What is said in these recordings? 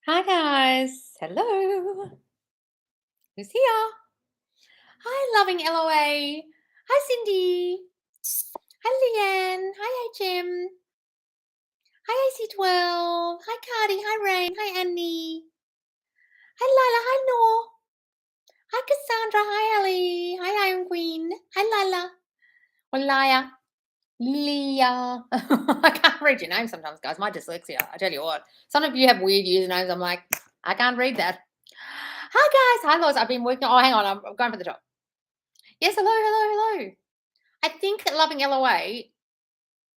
Hi guys. Hello. Who's here? Hi, loving LOA. Hi, Cindy. Hi, Leanne. Hi, HM. Hi, AC12. Hi, Cardi. Hi, Rain. Hi, Annie. Hi, Lila. Hi, Noor. Hi, Cassandra. Hi, Ellie. Hi, Iron Queen. Hi, Lila. Olaya. Leah. I can't read your name sometimes, guys. My dyslexia. I tell you what. Some of you have weird usernames. I'm like, I can't read that. Hi, guys. Hi, Lois. I've been working. Oh, hang on. I'm going for the top. Yes, hello, hello, hello. I think that loving LOA,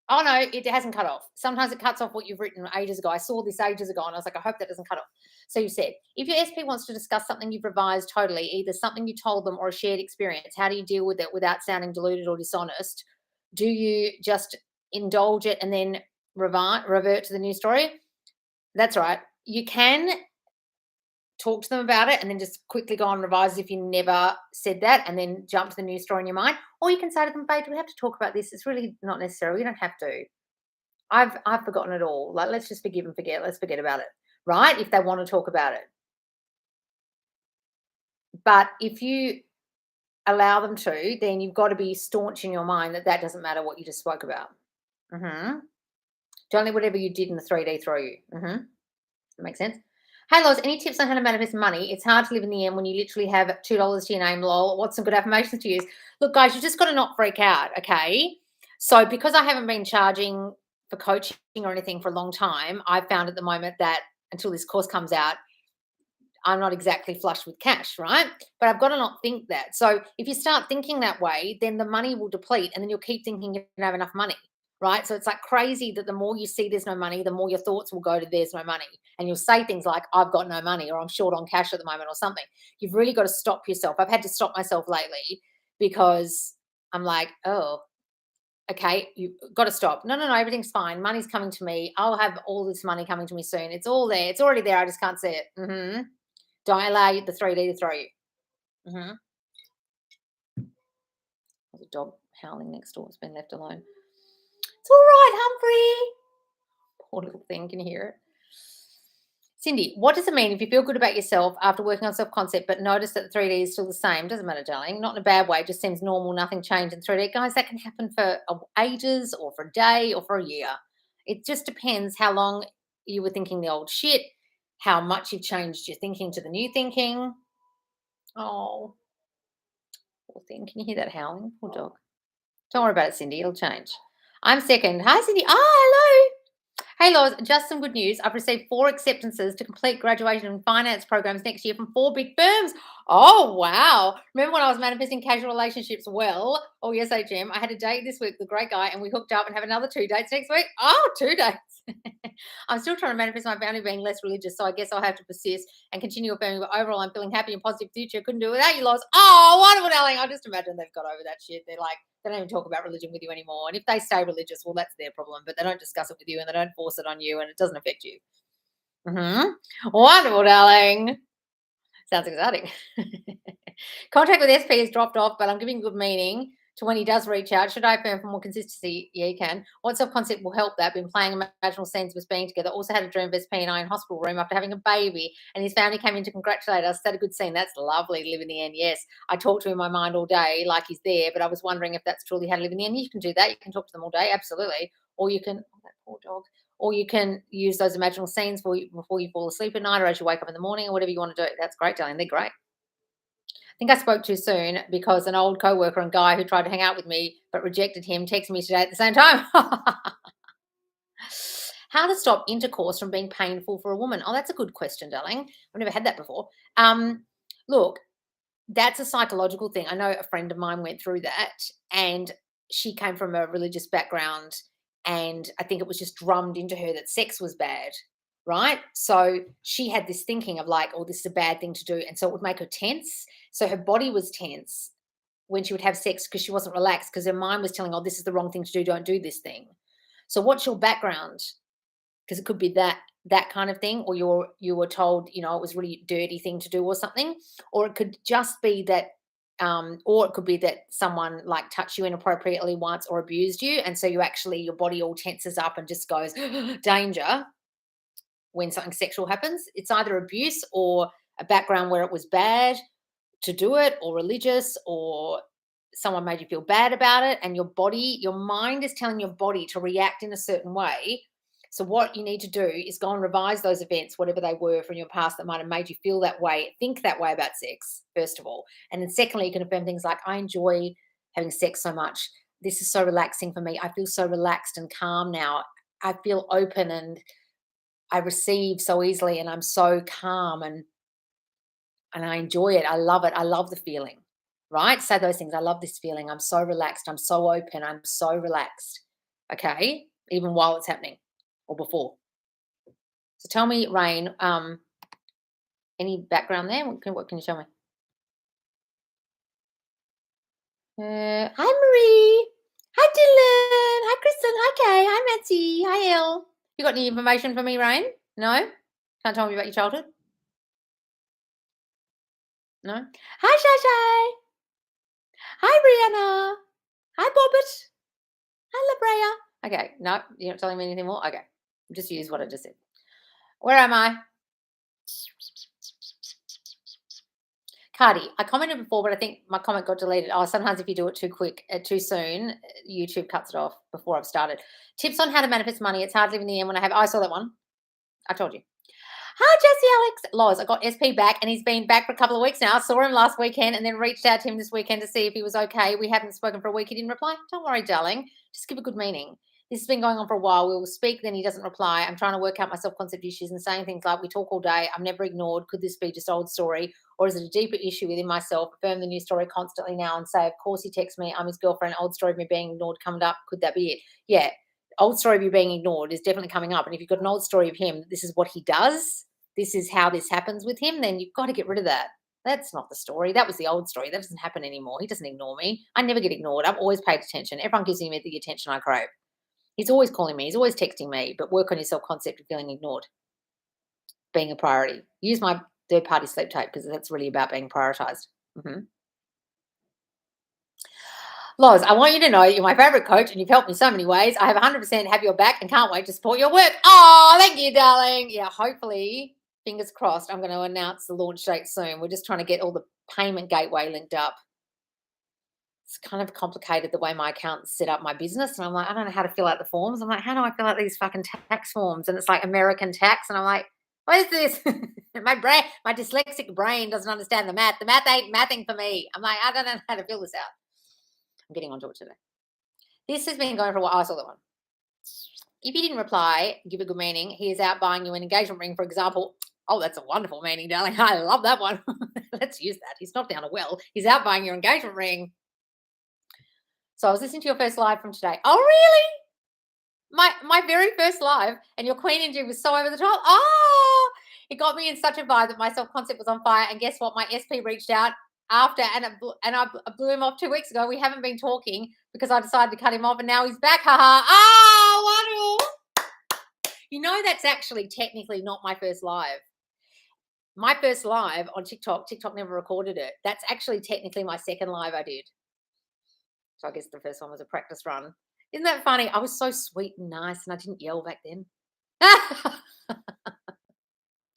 oh no, it hasn't cut off. Sometimes it cuts off what you've written ages ago. I saw this ages ago and I was like, I hope that doesn't cut off. So you said, if your SP wants to discuss something you've revised totally, either something you told them or a shared experience, how do you deal with it without sounding deluded or dishonest? Do you just indulge it and then revert to the new story? That's right. You can talk to them about it and then just quickly go on and revise as if you never said that and then jump to the new story in your mind. Or you can say to them, babe, do we have to talk about this? It's really not necessary. We don't have to. I've forgotten it all. Like, let's just forgive and forget. Let's forget about it. Right? If they want to talk about it. But if you allow them to, then you've got to be staunch in your mind that that doesn't matter what you just spoke about. Mm-hmm. Don't let whatever you did in the 3D throw you. Mm-hmm. That makes sense. Hey, Lois, any tips on how to manifest money? It's hard to live in the end when you literally have $2 to your name, lol. What's some good affirmations to use? Look, guys, you just got to not freak out, okay? So, because I haven't been charging for coaching or anything for a long time, I've found at the moment that until this course comes out, I'm not exactly flush with cash, right? But I've got to not think that. So if you start thinking that way, then the money will deplete and then you'll keep thinking you don't have enough money, right? So it's like crazy that the more you see there's no money, the more your thoughts will go to there's no money. And you'll say things like, I've got no money or I'm short on cash at the moment or something. You've really got to stop yourself. I've had to stop myself lately because I'm like, oh, okay, you've got to stop. No, no, no, everything's fine. Money's coming to me. I'll have all this money coming to me soon. It's all there. It's already there. I just can't see it. Don't allow the 3D to throw you. Mm-hmm. There's a dog howling next door. It's been left alone. It's all right, Humphrey. Poor little thing. Can you hear it? Cindy, what does it mean if you feel good about yourself after working on self concept, but notice that the 3D is still the same? Doesn't matter, darling. Not in a bad way. It just seems normal. Nothing changed in 3D. Guys, that can happen for ages or for a day or for a year. It just depends how long you were thinking the old shit, how much you've changed your thinking to the new thinking. Oh, poor thing. Can you hear that howling? Poor dog. Don't worry about it, Cindy. It'll change. I'm second. Hi, Cindy. Ah, hello. Hey, Laws, just some good news. I've received 4 acceptances to complete graduation and finance programs next year from 4 big firms. Oh, wow. Remember when I was manifesting casual relationships? Well, oh, yes, HM. I had a date this week, the great guy, and we hooked up and have another 2 dates next week. Oh, 2 dates. I'm still trying to manifest my family being less religious, so I guess I'll have to persist and continue affirming. But overall, I'm feeling happy and positive future. Couldn't do it without you, Laws. Oh, wonderful, darling. I just imagine they've got over that shit. They're like, they don't even talk about religion with you anymore. And if they stay religious, well, that's their problem. But they don't discuss it with you and they don't force it on you and it doesn't affect you. Wonderful, darling. Sounds exciting. Contact with SP has dropped off, but I'm giving good meaning to when he does reach out. Should I affirm for more consistency? Yeah, you can. What self-concept will help that? Been playing imaginal scenes of us being together. Also had a dream of SP and I in hospital room after having a baby, and his family came in to congratulate us. That a good scene. That's lovely. Live in the end. Yes, I talk to him in my mind all day, like he's there. But I was wondering if that's truly how to live in the end. You can do that. You can talk to them all day, absolutely. Or you can. Oh, that poor dog. Or you can use those imaginal scenes before you fall asleep at night or as you wake up in the morning or whatever you want to do. That's great, darling. They're great. I think I spoke too soon because an old coworker and guy who tried to hang out with me but rejected him texted me today at the same time. How to stop intercourse from being painful for a woman? Oh, that's a good question, darling. I've never had that before. Look, that's a psychological thing. I know a friend of mine went through that and she came from a religious background and I think it was just drummed into her that sex was bad, right? So she had this thinking of like, oh, this is a bad thing to do. And so it would make her tense. So her body was tense when she would have sex because she wasn't relaxed because her mind was telling, oh, this is the wrong thing to do. Don't do this thing. So what's your background? Because it could be that kind of thing, or you were told, it was really dirty thing to do or something, or it could just be that, or it could be that someone like touched you inappropriately once or abused you, and so you actually your body all tenses up and just goes danger. when something sexual happens. It's either abuse or a background where it was bad to do it, or religious, or someone made you feel bad about it, and your mind is telling your body to react in a certain way. So what you need to do is go and revise those events, whatever they were from your past that might have made you feel that way, think that way about sex, first of all. And then secondly, you can affirm things like, I enjoy having sex so much. This is so relaxing for me. I feel so relaxed and calm now. I feel open and I receive so easily, and I'm so calm, and I enjoy it. I love it. I love the feeling, right? Say those things. I love this feeling. I'm so relaxed. I'm so open. I'm so relaxed. Okay. Even while it's happening or before. So tell me, Rain, any background there? What can you tell me? Hi, Marie. Hi, Dylan. Hi, Kristen. Hi, Kay. Hi, Nancy. Hi, Elle. You got any information for me, Rain? No? Can't tell me about your childhood? No? Hi, Shai. Hi, Brianna. Hi, Bobbit. Hi, La Brea. Okay, no, you're not telling me anything more? Okay, just use what I just said. Where am I? Cardi, I commented before, but I think my comment got deleted. Oh, sometimes if you do it too quick, too soon, YouTube cuts it off before I've started. Tips on how to manifest money. It's hard living the end when I have. Oh, I saw that one. I told you. Hi, Jesse Alex. Loz, I got SP back, and he's been back for a couple of weeks now. I saw him last weekend and then reached out to him this weekend to see if he was okay. We haven't spoken for a week. He didn't reply. Don't worry, darling. Just give a good meaning. This has been going on for a while. We will speak, then he doesn't reply. I'm trying to work out my self-concept issues and saying things like, we talk all day. I'm never ignored. Could this be just old story? Or is it a deeper issue within myself? Affirm the new story constantly now and say, of course he texts me. I'm his girlfriend. Old story of me being ignored coming up. Could that be it? Yeah. Old story of you being ignored is definitely coming up. And if you've got an old story of him, this is what he does. This is how this happens with him, then you've got to get rid of that. That's not the story. That was the old story. That doesn't happen anymore. He doesn't ignore me. I never get ignored. I've always paid attention. Everyone gives me the attention I crave. He's always calling me. He's always texting me. But work on your self-concept of feeling ignored. Being a priority. Use my third-party sleep tape because that's really about being prioritized. Loz, I want you to know you're my favorite coach and you've helped me so many ways. I have 100% have your back and can't wait to support your work. Oh, thank you, darling. Yeah, hopefully, fingers crossed, I'm going to announce the launch date soon. We're just trying to get all the payment gateway linked up. It's kind of complicated the way my accountants set up my business. And I'm like, I don't know how to fill out the forms. I'm like, how do I fill out these fucking tax forms? And it's like American tax. And I'm like, what is this? My dyslexic brain doesn't understand the math. The math ain't mathing for me. I'm like, I don't know how to fill this out. I'm getting onto it today. This has been going for a while. I saw that one. If he didn't reply, give a good meaning. He is out buying you an engagement ring, for example. Oh, that's a wonderful meaning, darling. I love that one. Let's use that. He's not down a well. He's out buying your engagement ring. So I was listening to your first live from today. Oh, really? My very first live, and your queen energy was so over the top. Oh, it got me in such a vibe that my self-concept was on fire. And guess what? My SP reached out after, and I blew him off 2 weeks ago. We haven't been talking because I decided to cut him off, and now he's back. Haha. Oh, wonderful. You know, that's actually technically not my first live. My first live on TikTok never recorded it. That's actually technically my second live I did. So I guess the first one was a practice run. Isn't that funny? I was so sweet and nice, and I didn't yell back then.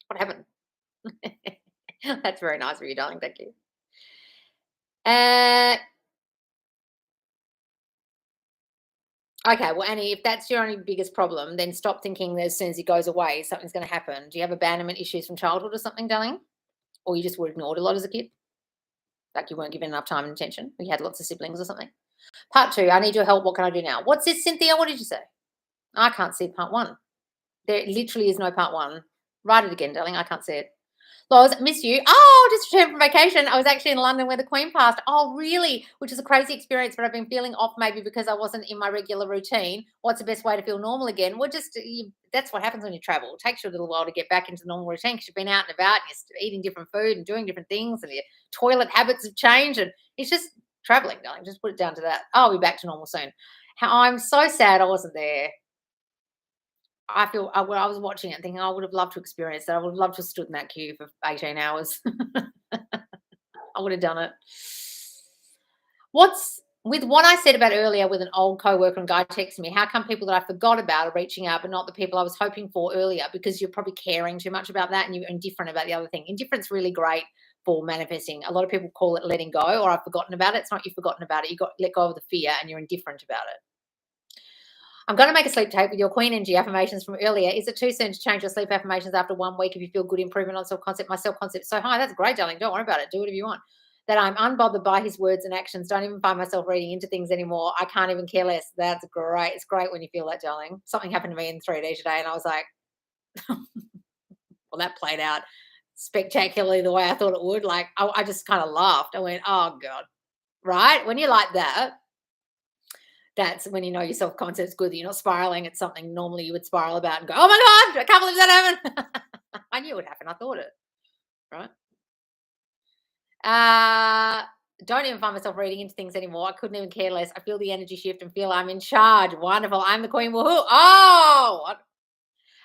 What happened? That's very nice of you, darling. Thank you. Okay, well, Annie, if that's your only biggest problem, then stop thinking that as soon as he goes away, something's going to happen. Do you have abandonment issues from childhood or something, darling? Or you just were ignored a lot as a kid? Like you weren't given enough time and attention? Or you had lots of siblings or something? Part 2, I need your help. What can I do now? What's this, Cynthia? What did you say? I can't see part 1. There literally is no part 1. Write it again, darling. I can't see it. Loz, miss you. Oh, just returned from vacation. I was actually in London where the Queen passed. Oh, really? Which is a crazy experience, but I've been feeling off maybe because I wasn't in my regular routine. What's the best way to feel normal again? Well, that's what happens when you travel. It takes you a little while to get back into the normal routine because you've been out and about and you're eating different food and doing different things and your toilet habits have changed. And it's just traveling, darling. Just put it down to that. I'll be back to normal soon. I'm so sad I wasn't there. I was watching it thinking I would have loved to experience that. I would have loved to have stood in that queue for 18 hours. I would have done it. What's with what I said about earlier with an old coworker and guy texting me, how come people that I forgot about are reaching out, but not the people I was hoping for earlier? Because you're probably caring too much about that and you're indifferent about the other thing. Indifference really great for manifesting. A lot of people call it letting go or I've forgotten about it. It's not you've forgotten about it. You got let go of the fear and you're indifferent about it. I'm going to make a sleep tape with your Queen Energy affirmations from earlier. Is it too soon to change your sleep affirmations after 1 week if you feel good improvement on self-concept? My self-concept is so high. That's great, darling. Don't worry about it. Do whatever you want. That I'm unbothered by his words and actions. Don't even find myself reading into things anymore. I can't even care less. That's great. It's great when you feel that, darling. Something happened to me in 3D today and I was like, well, that played out spectacularly the way I thought it would. Like, I just kind of laughed. I went, oh, God. Right? When you're like that, that's when you know your self-concept's good, that you're not spiraling at something normally you would spiral about and go, oh my God, I can't believe that happened. I knew it would happen. I thought it, right? Don't even find myself reading into things anymore. I couldn't even care less. I feel the energy shift and feel I'm in charge. Wonderful. I'm the queen. Woohoo. Oh, what?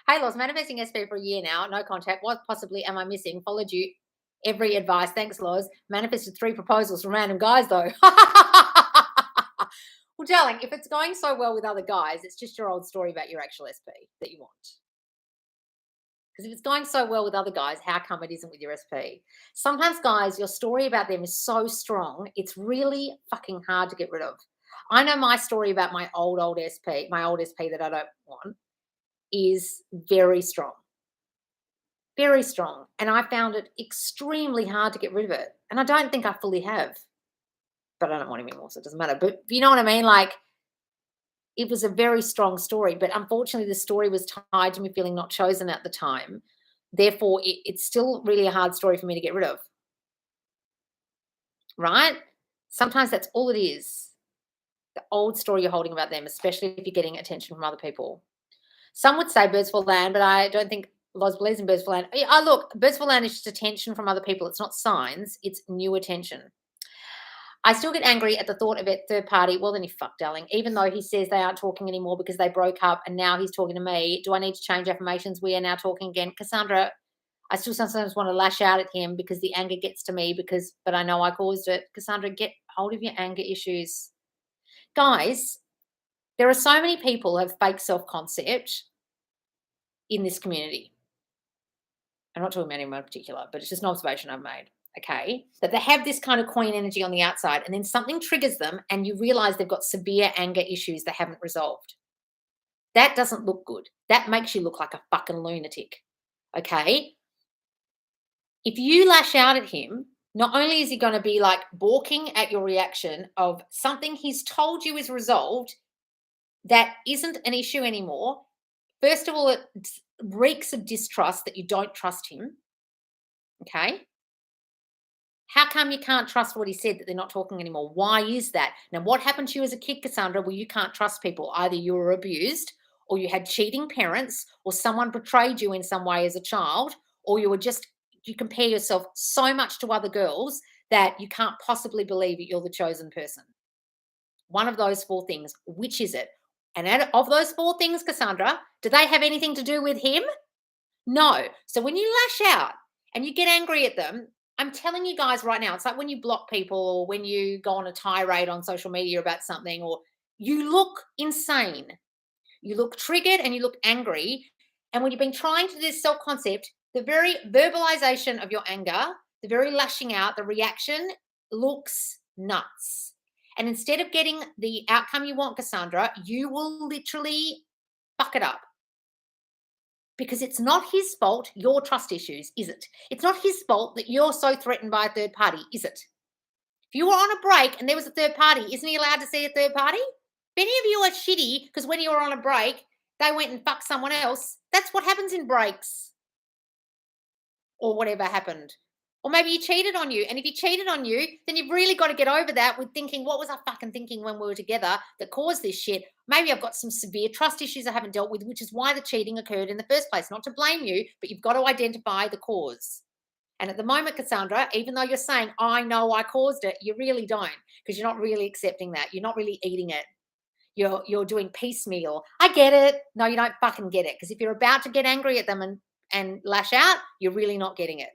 Hey, Loz, manifesting SP for a year now. No contact. What possibly am I missing? Followed you every advice. Thanks, Loz. Manifested 3 proposals from random guys, though. Well, darling, if it's going so well with other guys, it's just your old story about your actual SP that you want. Because if it's going so well with other guys, how come it isn't with your SP? Sometimes, guys, your story about them is so strong, it's really fucking hard to get rid of. I know my story about my old SP, my old SP that I don't want, is very strong. Very strong. And I found it extremely hard to get rid of it. And I don't think I fully have. But I don't want him anymore, so it doesn't matter. But you know what I mean? Like, it was a very strong story, but unfortunately the story was tied to me feeling not chosen at the time. Therefore, it's still really a hard story for me to get rid of, right? Sometimes that's all it is. The old story you're holding about them, especially if you're getting attention from other people. Some would say birds for land, but I don't think Loz believes in birds for land. Look, birds for land is just attention from other people. It's not signs, it's new attention. I still get angry at the thought of it third party. Well, then you fuck, darling. Even though he says they aren't talking anymore because they broke up and now he's talking to me. Do I need to change affirmations? We are now talking again. Cassandra, I still sometimes want to lash out at him because the anger gets to me but I know I caused it. Cassandra, get hold of your anger issues. Guys, there are so many people who have fake self-concept in this community. I'm not talking about anyone in particular, but it's just an observation I've made. Okay, that they have this kind of queen energy on the outside and then something triggers them and you realize they've got severe anger issues they haven't resolved. That doesn't look good. That makes you look like a fucking lunatic. Okay, if you lash out at him, not only is he going to be like balking at your reaction of something he's told you is resolved that isn't an issue anymore. First of all, it reeks of distrust that you don't trust him. Okay, how come you can't trust what he said that they're not talking anymore? Why is that? Now, what happened to you as a kid, Cassandra, where you can't trust people? Either you were abused or you had cheating parents or someone betrayed you in some way as a child, or you compare yourself so much to other girls that you can't possibly believe that you're the chosen person. One of those 4 things. Which is it? And of those 4 things, Cassandra, do they have anything to do with him? No. So when you lash out and you get angry at them, I'm telling you guys right now, it's like when you block people or when you go on a tirade on social media about something, or you look insane. You look triggered and you look angry. And when you've been trying to do this self-concept, the very verbalization of your anger, the very lashing out, the reaction looks nuts. And instead of getting the outcome you want, Cassandra, you will literally fuck it up. Because it's not his fault, your trust issues, is it? It's not his fault that you're so threatened by a third party, is it? If you were on a break and there was a third party, isn't he allowed to see a third party? If any of you are shitty because when you were on a break, they went and fucked someone else, that's what happens in breaks. Or whatever happened. Or maybe he cheated on you. And if he cheated on you, then you've really got to get over that with thinking, what was I fucking thinking when we were together that caused this shit? Maybe I've got some severe trust issues I haven't dealt with, which is why the cheating occurred in the first place. Not to blame you, but you've got to identify the cause. And at the moment, Cassandra, even though you're saying, I know I caused it, you really don't, because you're not really accepting that. You're not really eating it. You're doing piecemeal. I get it. No, you don't fucking get it. Because if you're about to get angry at them and lash out, you're really not getting it.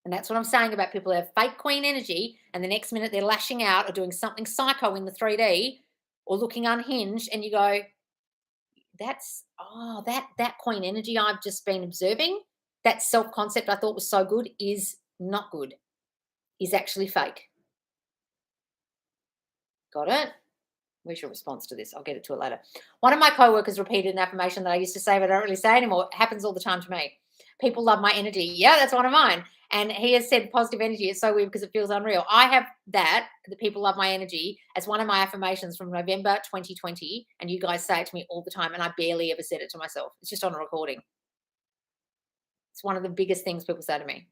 And that's what I'm saying about people who have fake queen energy, and the next minute they're lashing out or doing something psycho in the 3D or looking unhinged, and you go, that queen energy I've just been observing, that self-concept I thought was so good is not good, is actually fake. Got it? Where's your response to this? I'll get it to it later. One of my co-workers repeated an affirmation that I used to say, but I don't really say anymore. It happens all the time to me. People love my energy. Yeah, that's one of mine. And he has said positive energy. It's so weird because it feels unreal. I have that, the people love my energy, as one of my affirmations from November 2020. And you guys say it to me all the time. And I barely ever said it to myself. It's just on a recording. It's one of the biggest things people say to me.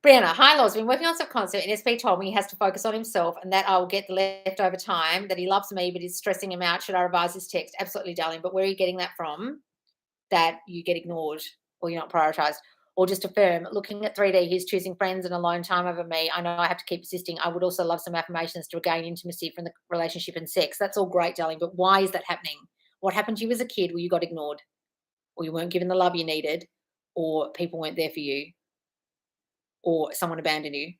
Brianna, hi, Loz. Been working on subconscious, and SP told me he has to focus on himself and that I will get the leftover time, that he loves me, but is stressing him out. Should I revise his text? Absolutely, darling. But where are you getting that from? That you get ignored or you're not prioritized? Or just affirm, looking at 3D, he's choosing friends and alone time over me. I know I have to keep persisting. I would also love some affirmations to regain intimacy from the relationship and sex. That's all great, darling. But why is that happening? What happened to you as a kid where you got ignored or you weren't given the love you needed or people weren't there for you? Or someone abandoned you,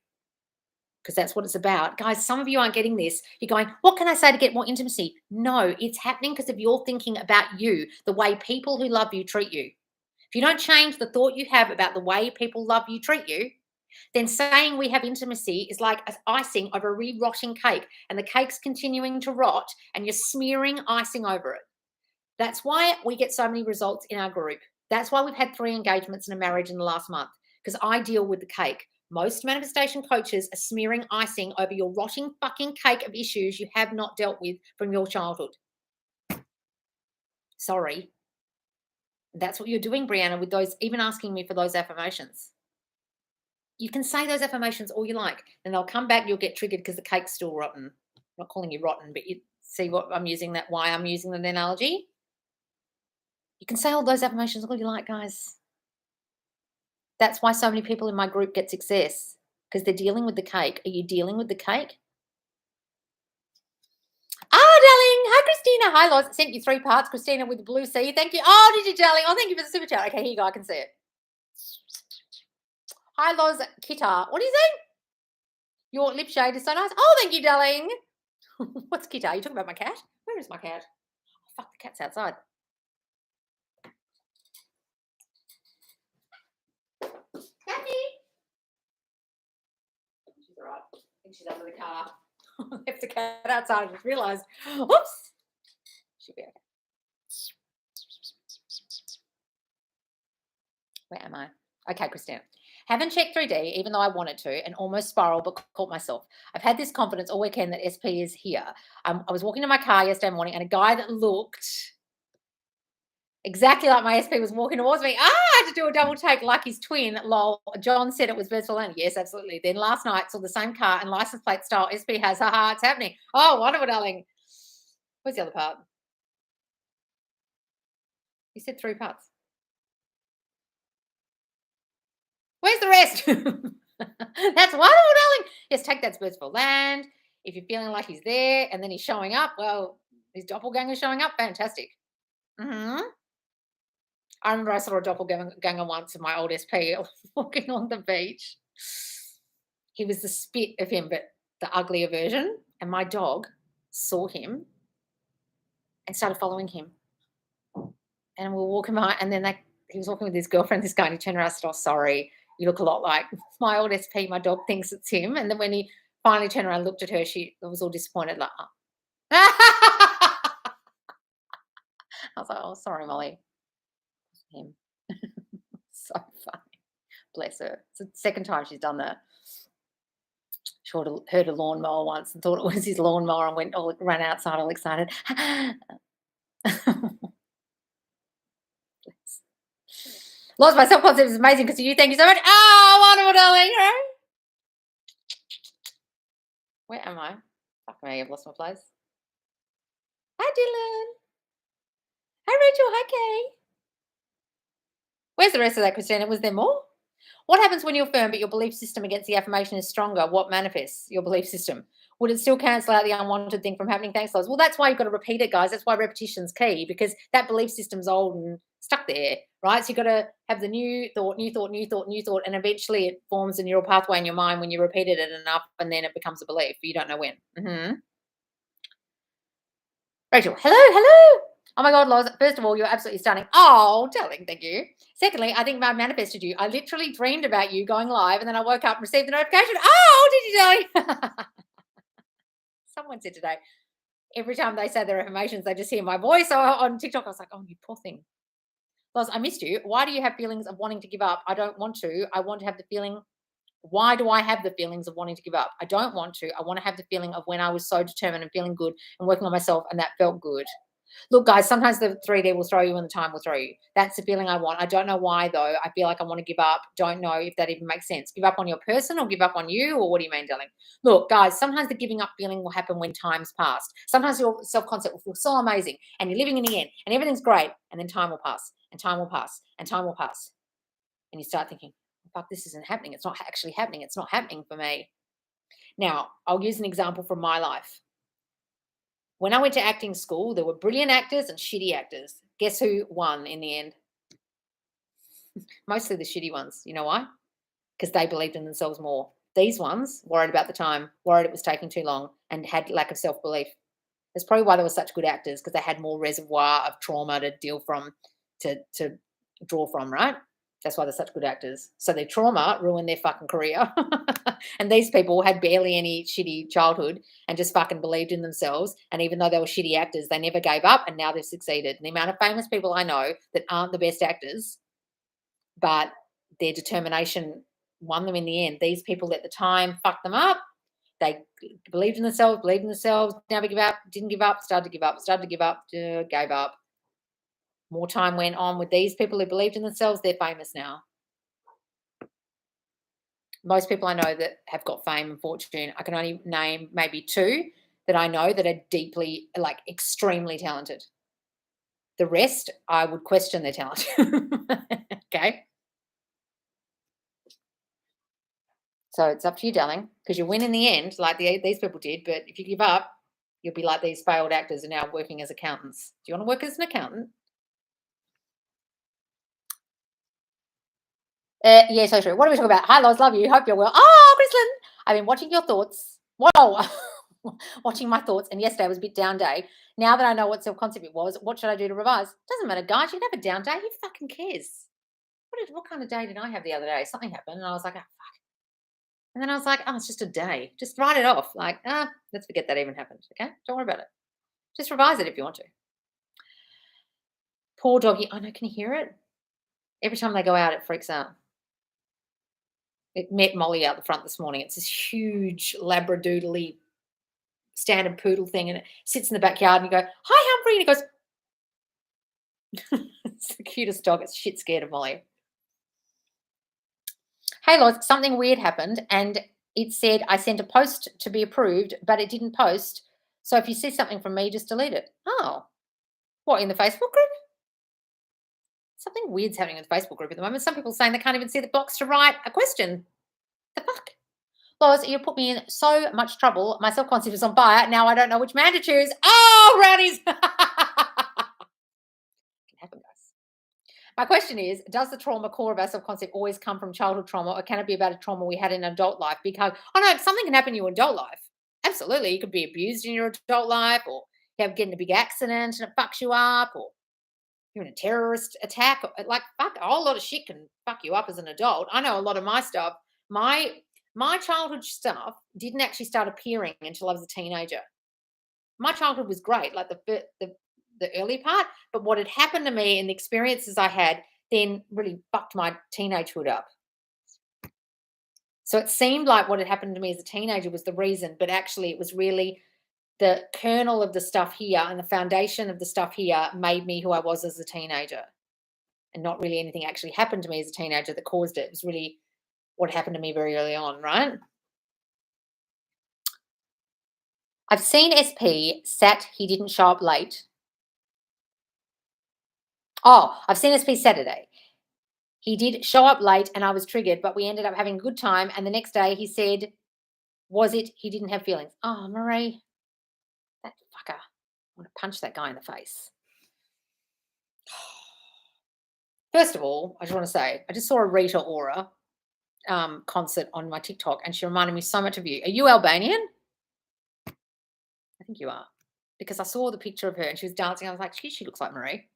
because that's what it's about. Guys, some of you aren't getting this. You're going, what can I say to get more intimacy? No, it's happening because of your thinking about you, the way people who love you treat you. If you don't change the thought you have about the way people love you, treat you, then saying we have intimacy is like icing over a re-rotting cake, and the cake's continuing to rot and you're smearing icing over it. That's why we get so many results in our group. That's why we've had 3 engagements and a marriage in the last month, because I deal with the cake. Most manifestation coaches are smearing icing over your rotting fucking cake of issues you have not dealt with from your childhood. Sorry. That's what you're doing, Brianna, with those, even asking me for those affirmations. You can say those affirmations all you like, and they'll come back, you'll get triggered because the cake's still rotten. I'm not calling you rotten, but you see what I'm using, that why I'm using the analogy. You can say all those affirmations all you like, guys. That's why so many people in my group get success, because they're dealing with the cake. Are you dealing with the cake? Oh, darling. Hi, Christina. Hi, Loz. I sent you 3 parts, Christina, with the blue C. Thank you. Oh, did you, darling? Oh, thank you for the super chat. Okay, here you go. I can see it. Hi, Loz. Kita. What do you say? Your lip shade is so nice. Oh, thank you, darling. What's Kita? Are you talking about my cat? Where is my cat? Oh, fuck, the cat's outside. Cathy. She's all right. I think she's under the car. Left the cat outside. I just realised. Whoops. She'll be okay. Where am I? Okay, Christina. Haven't checked 3D, even though I wanted to, and almost spiraled, but caught myself. I've had this confidence all weekend that SP is here. I was walking to my car yesterday morning, and a guy that looked exactly like my SP was walking towards me. I had to do a double take like his twin. Lol. John said it was virtual land. Yes, absolutely. Then last night saw the same car and license plate style SP has. Haha, it's happening. Oh, wonderful, darling. Where's the other part? You said 3 parts. Where's the rest? That's wonderful, darling. Yes, take that birds for land. If you're feeling like he's there and then he's showing up, well, his doppelganger showing up, fantastic. I remember I saw a doppelganger once in my old SP walking on the beach. He was the spit of him, but the uglier version. And my dog saw him and started following him. And we were walking by, and then he was walking with his girlfriend, this guy, and he turned around and said, oh, sorry, you look a lot like my old SP. My dog thinks it's him. And then when he finally turned around and looked at her, she was all disappointed, like, oh. I was like, oh, sorry, Molly. Him. So funny. Bless her. It's the second time she's done that. She heard a lawnmower once and thought it was his lawnmower and ran outside all excited. Lost my self-concept is amazing because of you. Thank you so much. Oh, wonderful, darling. Where am I? Fuck me, I've lost my place. Hi, Dylan. Hi, Rachel. Hi, Kay. Where's the rest of that, Christina? Was there more? What happens when you're firm but your belief system against the affirmation is stronger? What manifests your belief system? Would it still cancel out the unwanted thing from happening? Thanks, Loz. Well, that's why you've got to repeat it, guys. That's why repetition's key, because that belief system's old and stuck there, right? So you've got to have the new thought, new thought, new thought, new thought, and eventually it forms a neural pathway in your mind when you repeated it enough, and then it becomes a belief. You don't know when. Rachel, hello. Oh my God, Loz. First of all, you're absolutely stunning. Oh, darling, thank you. Secondly, I think I manifested you. I literally dreamed about you going live, and then I woke up and received the notification. Oh, did you, darling? Someone said today, every time they say their affirmations, they just hear my voice. So on TikTok, I was like, oh, you poor thing. Loz, I missed you. Why do you have feelings of wanting to give up? I don't want to. I want to have the feeling. Why do I have the feelings of wanting to give up? I don't want to. I want to have the feeling of when I was so determined and feeling good and working on myself, and that felt good. Look, guys, sometimes the 3D will throw you and the time will throw you. That's the feeling I want. I don't know why, though. I feel like I want to give up. Don't know if that even makes sense. Give up on your person or give up on you, or what do you mean, darling? Look, guys, sometimes the giving up feeling will happen when time's passed. Sometimes your self-concept will feel so amazing and you're living in the end and everything's great, and then time will pass and time will pass and time will pass. And you start thinking, fuck, this isn't happening. It's not actually happening. It's not happening for me. Now, I'll use an example from my life. When I went to acting school, there were brilliant actors and shitty actors. Guess who won in the end? Mostly the shitty ones. You know why? Because they believed in themselves more. These ones worried about the time, worried it was taking too long, and had lack of self-belief. That's probably why they were such good actors, because they had more reservoir of trauma to deal from, to draw from, right? That's why they're such good actors. So their trauma ruined their fucking career. And these people had barely any shitty childhood and just fucking believed in themselves. And even though they were shitty actors, they never gave up, and now they've succeeded. And the amount of famous people I know that aren't the best actors, but their determination won them in the end. These people at the time fucked them up. They believed in themselves, never give up, didn't give up, started to give up, gave up. More time went on with these people who believed in themselves. They're famous now. Most people I know that have got fame and fortune, I can only name maybe 2 that I know that are deeply, like extremely talented. The rest, I would question their talent. Okay. So it's up to you, darling, because you win in the end, like these people did. But if you give up, you'll be like these failed actors who are now working as accountants. Do you want to work as an accountant? Yeah, so true. What are we talking about? Hi, Loz, love you. Hope you're well. Oh, Chrislyn, I've been watching your thoughts. Whoa. Watching my thoughts, and yesterday was a bit down day. Now that I know what self-concept it was, what should I do to revise? Doesn't matter, guys. You can have a down day. Who fucking cares? What kind of day did I have the other day? Something happened, and I was like, oh, fuck. And then I was like, oh, it's just a day. Just write it off. Like, let's forget that even happened. Okay? Don't worry about it. Just revise it if you want to. Poor doggy. I know, can you hear it? Every time they go out, it freaks out. It met Molly out the front this morning. It's this huge labradoodly standard poodle thing, and it sits in the backyard, and you go, hi, Humphrey. And it goes, it's the cutest dog. It's shit scared of Molly. Hey, Loz, something weird happened, and it said I sent a post to be approved, but it didn't post. So if you see something from me, just delete it. Oh, what, in the Facebook group? Something weird's happening in the Facebook group at the moment. Some people saying they can't even see the box to write a question. The fuck? Loz, you put me in so much trouble. My self-concept is on fire. Now I don't know which man to choose. Oh, rowdies. Can happen, guys. My question is, does the trauma core of our self-concept always come from childhood trauma, or can it be about a trauma we had in adult life? Because, oh no, something can happen in your adult life. Absolutely. You could be abused in your adult life, or you have get in a big accident and it fucks you up, or you're in a terrorist attack. Like, fuck, a whole lot of shit can fuck you up as an adult. I know a lot of my stuff. My childhood stuff didn't actually start appearing until I was a teenager. My childhood was great, like the early part, but what had happened to me and the experiences I had then really fucked my teenagehood up. So it seemed like what had happened to me as a teenager was the reason, but actually it was really the kernel of the stuff here and the foundation of the stuff here made me who I was as a teenager. And not really anything actually happened to me as a teenager that caused it. It was really what happened to me very early on, right? I've seen SP sat, he didn't show up late. Oh, I've seen SP Saturday. He did show up late and I was triggered, but we ended up having a good time. And the next day he said Was it he didn't have feelings? Oh, Marie, that fucker. I want to punch that guy in the face. First of all, I just want to say, I just saw a Rita Ora concert on my TikTok, and she reminded me so much of you. Are you Albanian? I think you are, because I saw the picture of her and she was dancing. I was like, she looks like Marie.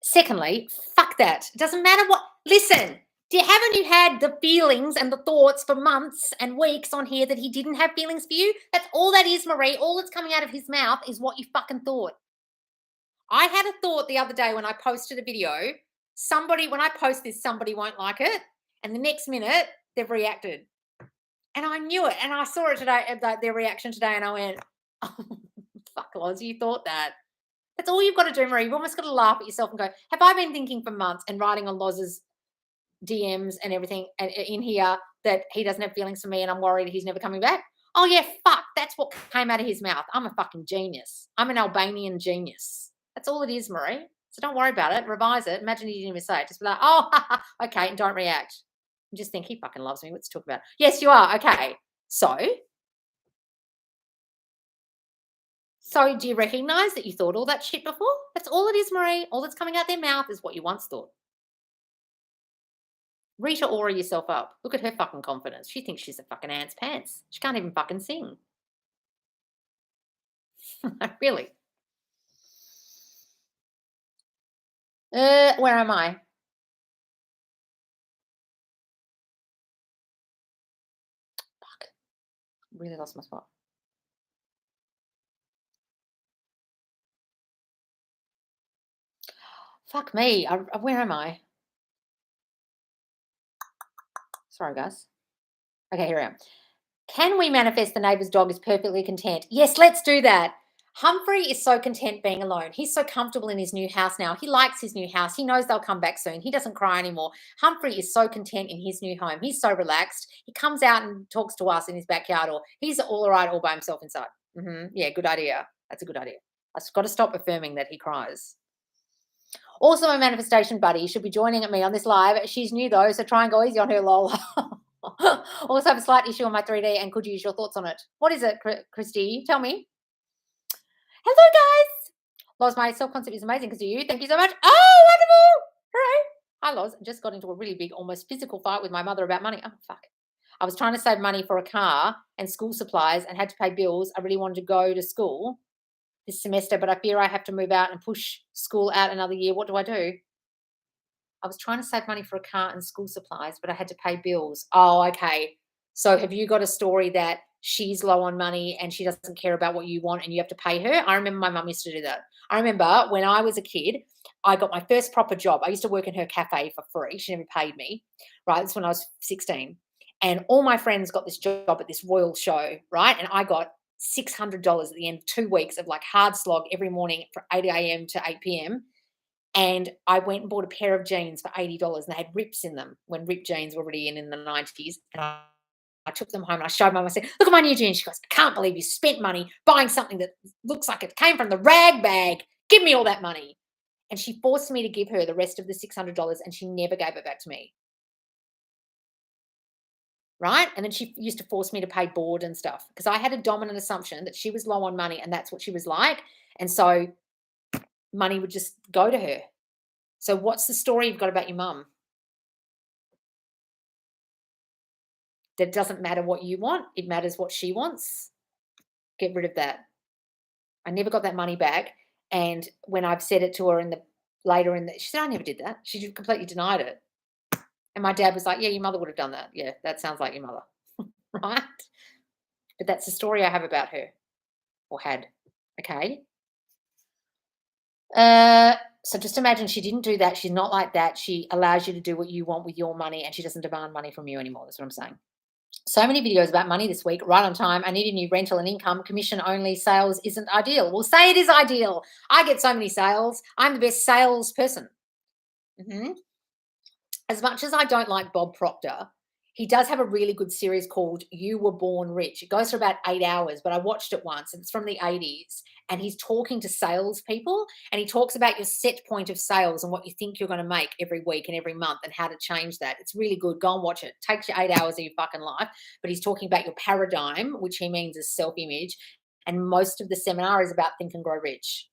Secondly, fuck that. It doesn't matter what. Listen, haven't you had the feelings and the thoughts for months and weeks on here that he didn't have feelings for you? That's all that is, Marie. All that's coming out of his mouth is what you fucking thought. I had a thought the other day when I posted a video. When I post this, somebody won't like it. And the next minute, they've reacted. And I knew it. And I saw it today, their reaction today, and I went, oh, fuck, Loz, you thought that. That's all you've got to do, Marie. You've almost got to laugh at yourself and go, have I been thinking for months and writing on Loz's DMs and everything in here that he doesn't have feelings for me and I'm worried he's never coming back? Oh, yeah, fuck. That's what came out of his mouth. I'm a fucking genius. I'm an Albanian genius. That's all it is, Marie. So don't worry about it. Revise it. Imagine he didn't even say it. Just be like, oh, okay, and don't react. And just think he fucking loves me. What's to talk about? Yes, you are. Okay. So do you recognize that you thought all that shit before? That's all it is, Marie. All that's coming out their mouth is what you once thought. Rita Ora yourself up. Look at her fucking confidence. She thinks she's a fucking ant's pants. She can't even fucking sing. Really. Where am I? Fuck. Really lost my spot. Fuck me. Where am I? Sorry, guys. Okay, here I am. Can we manifest the neighbour's dog is perfectly content? Yes, let's do that. Humphrey is so content being alone. He's so comfortable in his new house now. He likes his new house. He knows they'll come back soon. He doesn't cry anymore. Humphrey is so content in his new home. He's so relaxed. He comes out and talks to us in his backyard, or he's all right all by himself inside. Yeah, good idea. That's a good idea. I've got to stop affirming that he cries. Also, my manifestation buddy should be joining me on this live. She's new though, so try and go easy on her, lol. Also have a slight issue on my 3D and could use your thoughts on it. What is it, Christy? Tell me. Hello, guys. Loz, my self-concept is amazing because of you. Thank you so much. Oh, wonderful. Hooray. Hi, Loz. I just got into a really big, almost physical fight with my mother about money. Oh, fuck. I was trying to save money for a car and school supplies and had to pay bills. I really wanted to go to school this semester, but I fear I have to move out and push school out another year. What do I do? I was trying to save money for a car and school supplies, but I had to pay bills. Oh, okay. So have you got a story that she's low on money and she doesn't care about what you want and you have to pay her? I remember my mum used to do that. I remember when I was a kid, I got my first proper job. I used to work in her cafe for free. She never paid me, right? That's when I was 16. And all my friends got this job at this royal show, right? And I got $600 at the end of 2 weeks of like hard slog every morning from 8 a.m. to 8 p.m. And I went and bought a pair of jeans for $80 and they had rips in them when ripped jeans were already in the 90s. And I took them home and I showed my mum. I said, look at my new jeans. She goes, I can't believe you spent money buying something that looks like it came from the rag bag. Give me all that money. And she forced me to give her the rest of the $600 and she never gave it back to me. Right? And then she used to force me to pay board and stuff because I had a dominant assumption that she was low on money and that's what she was like. And so money would just go to her. So what's the story you've got about your mum? That it doesn't matter what you want. It matters what she wants. Get rid of that. I never got that money back. And when I've said it to her she said, I never did that. She completely denied it. And my dad was like, yeah, your mother would have done that. Yeah, that sounds like your mother. Right? But that's the story I have about her or had. Okay. So just imagine she didn't do that. She's not like that. She allows you to do what you want with your money and she doesn't demand money from you anymore. That's what I'm saying. So many videos about money this week, right on time. I need a new rental and income. Commission only sales isn't ideal. Well, say it is ideal. I get so many sales. I'm the best salesperson. As much as I don't like Bob Proctor, He does have a really good series called You Were Born Rich. It goes for about 8 hours, but I watched it once. It's from the 80s. And he's talking to salespeople, and he talks about your set point of sales and what you think you're going to make every week and every month and how to change that. It's really good. Go and watch it. It takes you 8 hours of your fucking life. But he's talking about your paradigm, which he means is self-image. And most of the seminar is about Think and Grow Rich.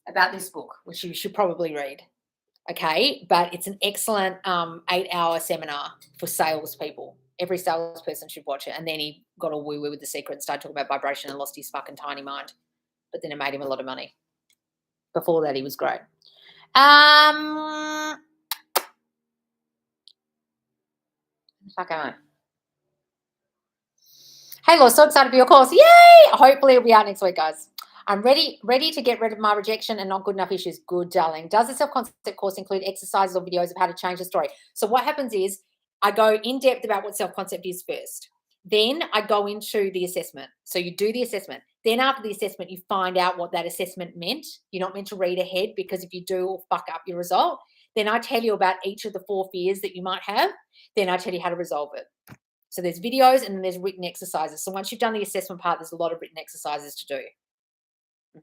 About this book, which you should probably read. Okay, but it's an excellent 8-hour seminar for salespeople. Every salesperson should watch it. And then he got all woo-woo with the secret and started talking about vibration and lost his fucking tiny mind. But then it made him a lot of money. Before that, he was great. Fuck am I? Hey, Laura, so excited for your course. Yay! Hopefully it'll be out next week, guys. I'm ready to get rid of my rejection and not good enough issues. Good, darling. Does the self-concept course include exercises or videos of how to change the story? So what happens is I go in depth about what self-concept is first. Then I go into the assessment. So you do the assessment. Then after the assessment, you find out what that assessment meant. You're not meant to read ahead, because if you do, it'll fuck up your result. Then I tell you about each of the 4 fears that you might have. Then I tell you how to resolve it. So there's videos and then there's written exercises. So once you've done the assessment part, there's a lot of written exercises to do.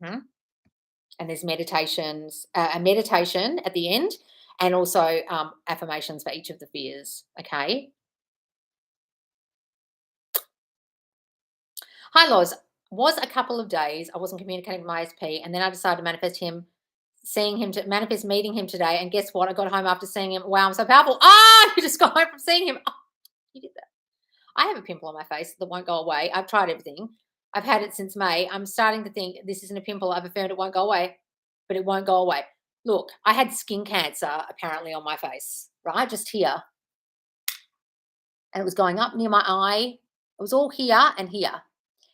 And there's meditations, a meditation at the end, and also affirmations for each of the fears. Okay. Hi, Loz. Was a couple of days I wasn't communicating with my ISP, and then I decided to manifest meeting him today. And guess what? I got home after seeing him. Wow, I'm so powerful. You just got home from seeing him. Oh, you did that. I have a pimple on my face that won't go away. I've tried everything. I've had it since May. I'm starting to think this isn't a pimple. I've affirmed it won't go away, but it won't go away. Look, I had skin cancer apparently on my face, right? Just here. And it was going up near my eye. It was all here and here.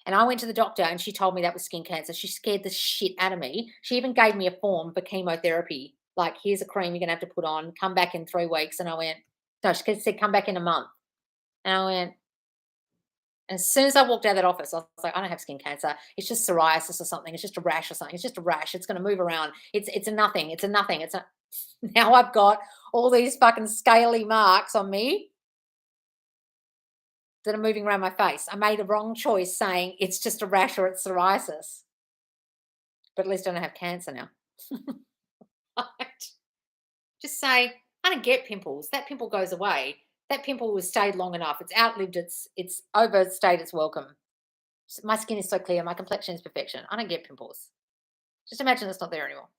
And I went to the doctor and she told me that was skin cancer. She scared the shit out of me. She even gave me a form for chemotherapy. Like, here's a cream you're going to have to put on. Come back in 3 weeks. And I went, no, she said, come back in a month. And I went, and as soon as I walked out of that office, I was like, I don't have skin cancer. It's just psoriasis or something. It's just a rash or something. It's just a rash. It's going to move around. It's a nothing. It's a nothing. It's a now I've got all these fucking scaly marks on me that are moving around my face. I made a wrong choice saying it's just a rash or it's psoriasis. But at least I don't have cancer now. Just say, I don't get pimples. That pimple goes away. That pimple has stayed long enough. It's outlived it's overstayed its welcome. My skin is so clear. My complexion is perfection. I don't get pimples. Just imagine it's not there anymore.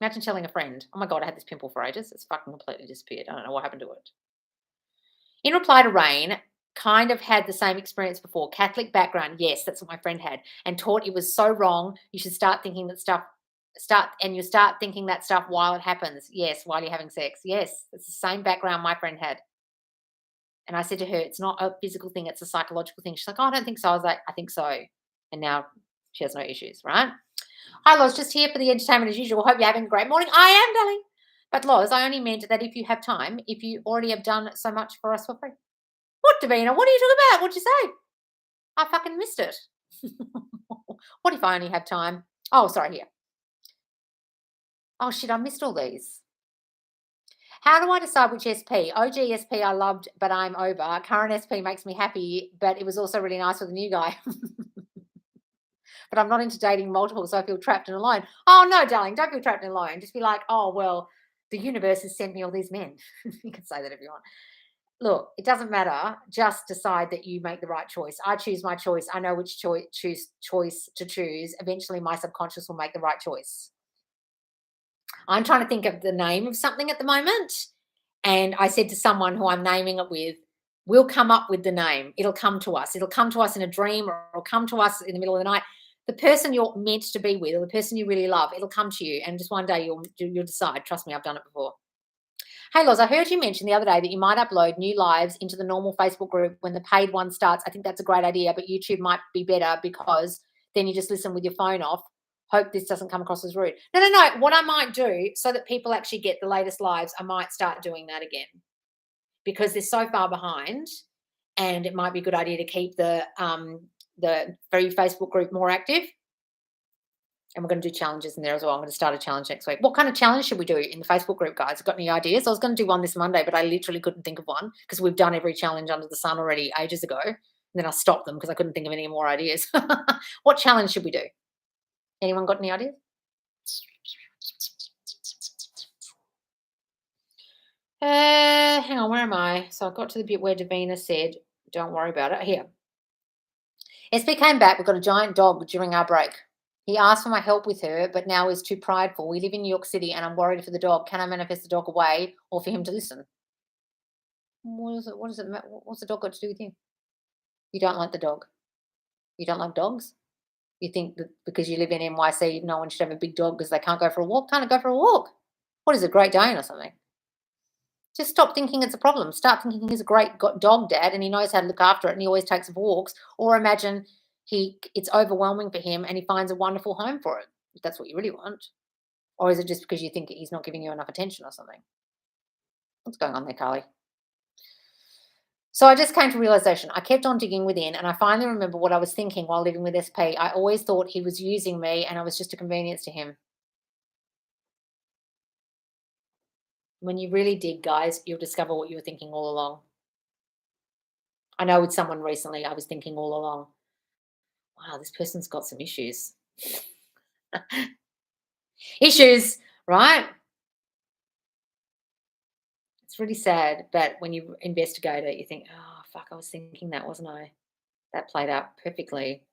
Imagine telling a friend, oh my God, I had this pimple for ages. It's fucking completely disappeared. I don't know what happened to it. In reply to Rain, kind of had the same experience before. Catholic background. Yes, that's what my friend had. And taught it was so wrong. You should start thinking that stuff you start thinking that stuff while it happens. Yes, while you're having sex. Yes, it's the same background my friend had. And I said to her, it's not a physical thing, it's a psychological thing. She's like, oh, I don't think so. I was like, I think so. And now she has no issues, right? Hi, Loz, just here for the entertainment as usual. Hope you're having a great morning. I am, darling. But Loz, I only meant that if you have time, if you already have done so much for us for free. What, Davina? What are you talking about? What'd you say? I fucking missed it. What if I only have time? Oh, sorry, here. Oh, shit, I missed all these. How do I decide which SP? OG SP I loved, but I'm over. Current SP makes me happy, but it was also really nice with a new guy. But I'm not into dating multiple, so I feel trapped and alone. Oh, no, darling, don't feel trapped and alone. Just be like, oh, well, the universe has sent me all these men. You can say that if you want. Look, it doesn't matter. Just decide that you make the right choice. I choose my choice. I know which choice to choose. Eventually, my subconscious will make the right choice. I'm trying to think of the name of something at the moment. And I said to someone who I'm naming it with, we'll come up with the name. It'll come to us. It'll come to us in a dream, or it'll come to us in the middle of the night. The person you're meant to be with, or the person you really love, it'll come to you. And just one day you'll decide. Trust me, I've done it before. Hey, Loz, I heard you mention the other day that you might upload new lives into the normal Facebook group when the paid one starts. I think that's a great idea, but YouTube might be better because then you just listen with your phone off. Hope this doesn't come across as rude. No. What I might do so that people actually get the latest lives, I might start doing that again because they're so far behind, and it might be a good idea to keep the free Facebook group more active. And we're going to do challenges in there as well. I'm going to start a challenge next week. What kind of challenge should we do in the Facebook group, guys? Got any ideas? I was going to do one this Monday, but I literally couldn't think of one because we've done every challenge under the sun already ages ago. And then I stopped them because I couldn't think of any more ideas. What challenge should we do? Anyone got any ideas? Hang on, where am I? So I got to the bit where Davina said, don't worry about it. Here. SB came back. We've got a giant dog during our break. He asked for my help with her, but now is too prideful. We live in New York City and I'm worried for the dog. Can I manifest the dog away or for him to listen? What's the dog got to do with you? You don't like the dog. You don't like dogs? You think that because you live in NYC, no one should have a big dog because they can't go for a walk? Can't go for a walk? What is it, Great Dane or something? Just stop thinking it's a problem. Start thinking he's a great dog dad and he knows how to look after it and he always takes it for walks. Or imagine it's overwhelming for him and he finds a wonderful home for it, if that's what you really want. Or is it just because you think he's not giving you enough attention or something? What's going on there, Carly? So I just came to realization. I kept on digging within and I finally remember what I was thinking while living with SP. I always thought he was using me and I was just a convenience to him. When you really dig, guys, you'll discover what you were thinking all along. I know with someone recently, I was thinking all along, wow, this person's got some issues. Issues, right? It's really sad, but when you investigate it, you think, oh, fuck, I was thinking that, wasn't I? That played out perfectly.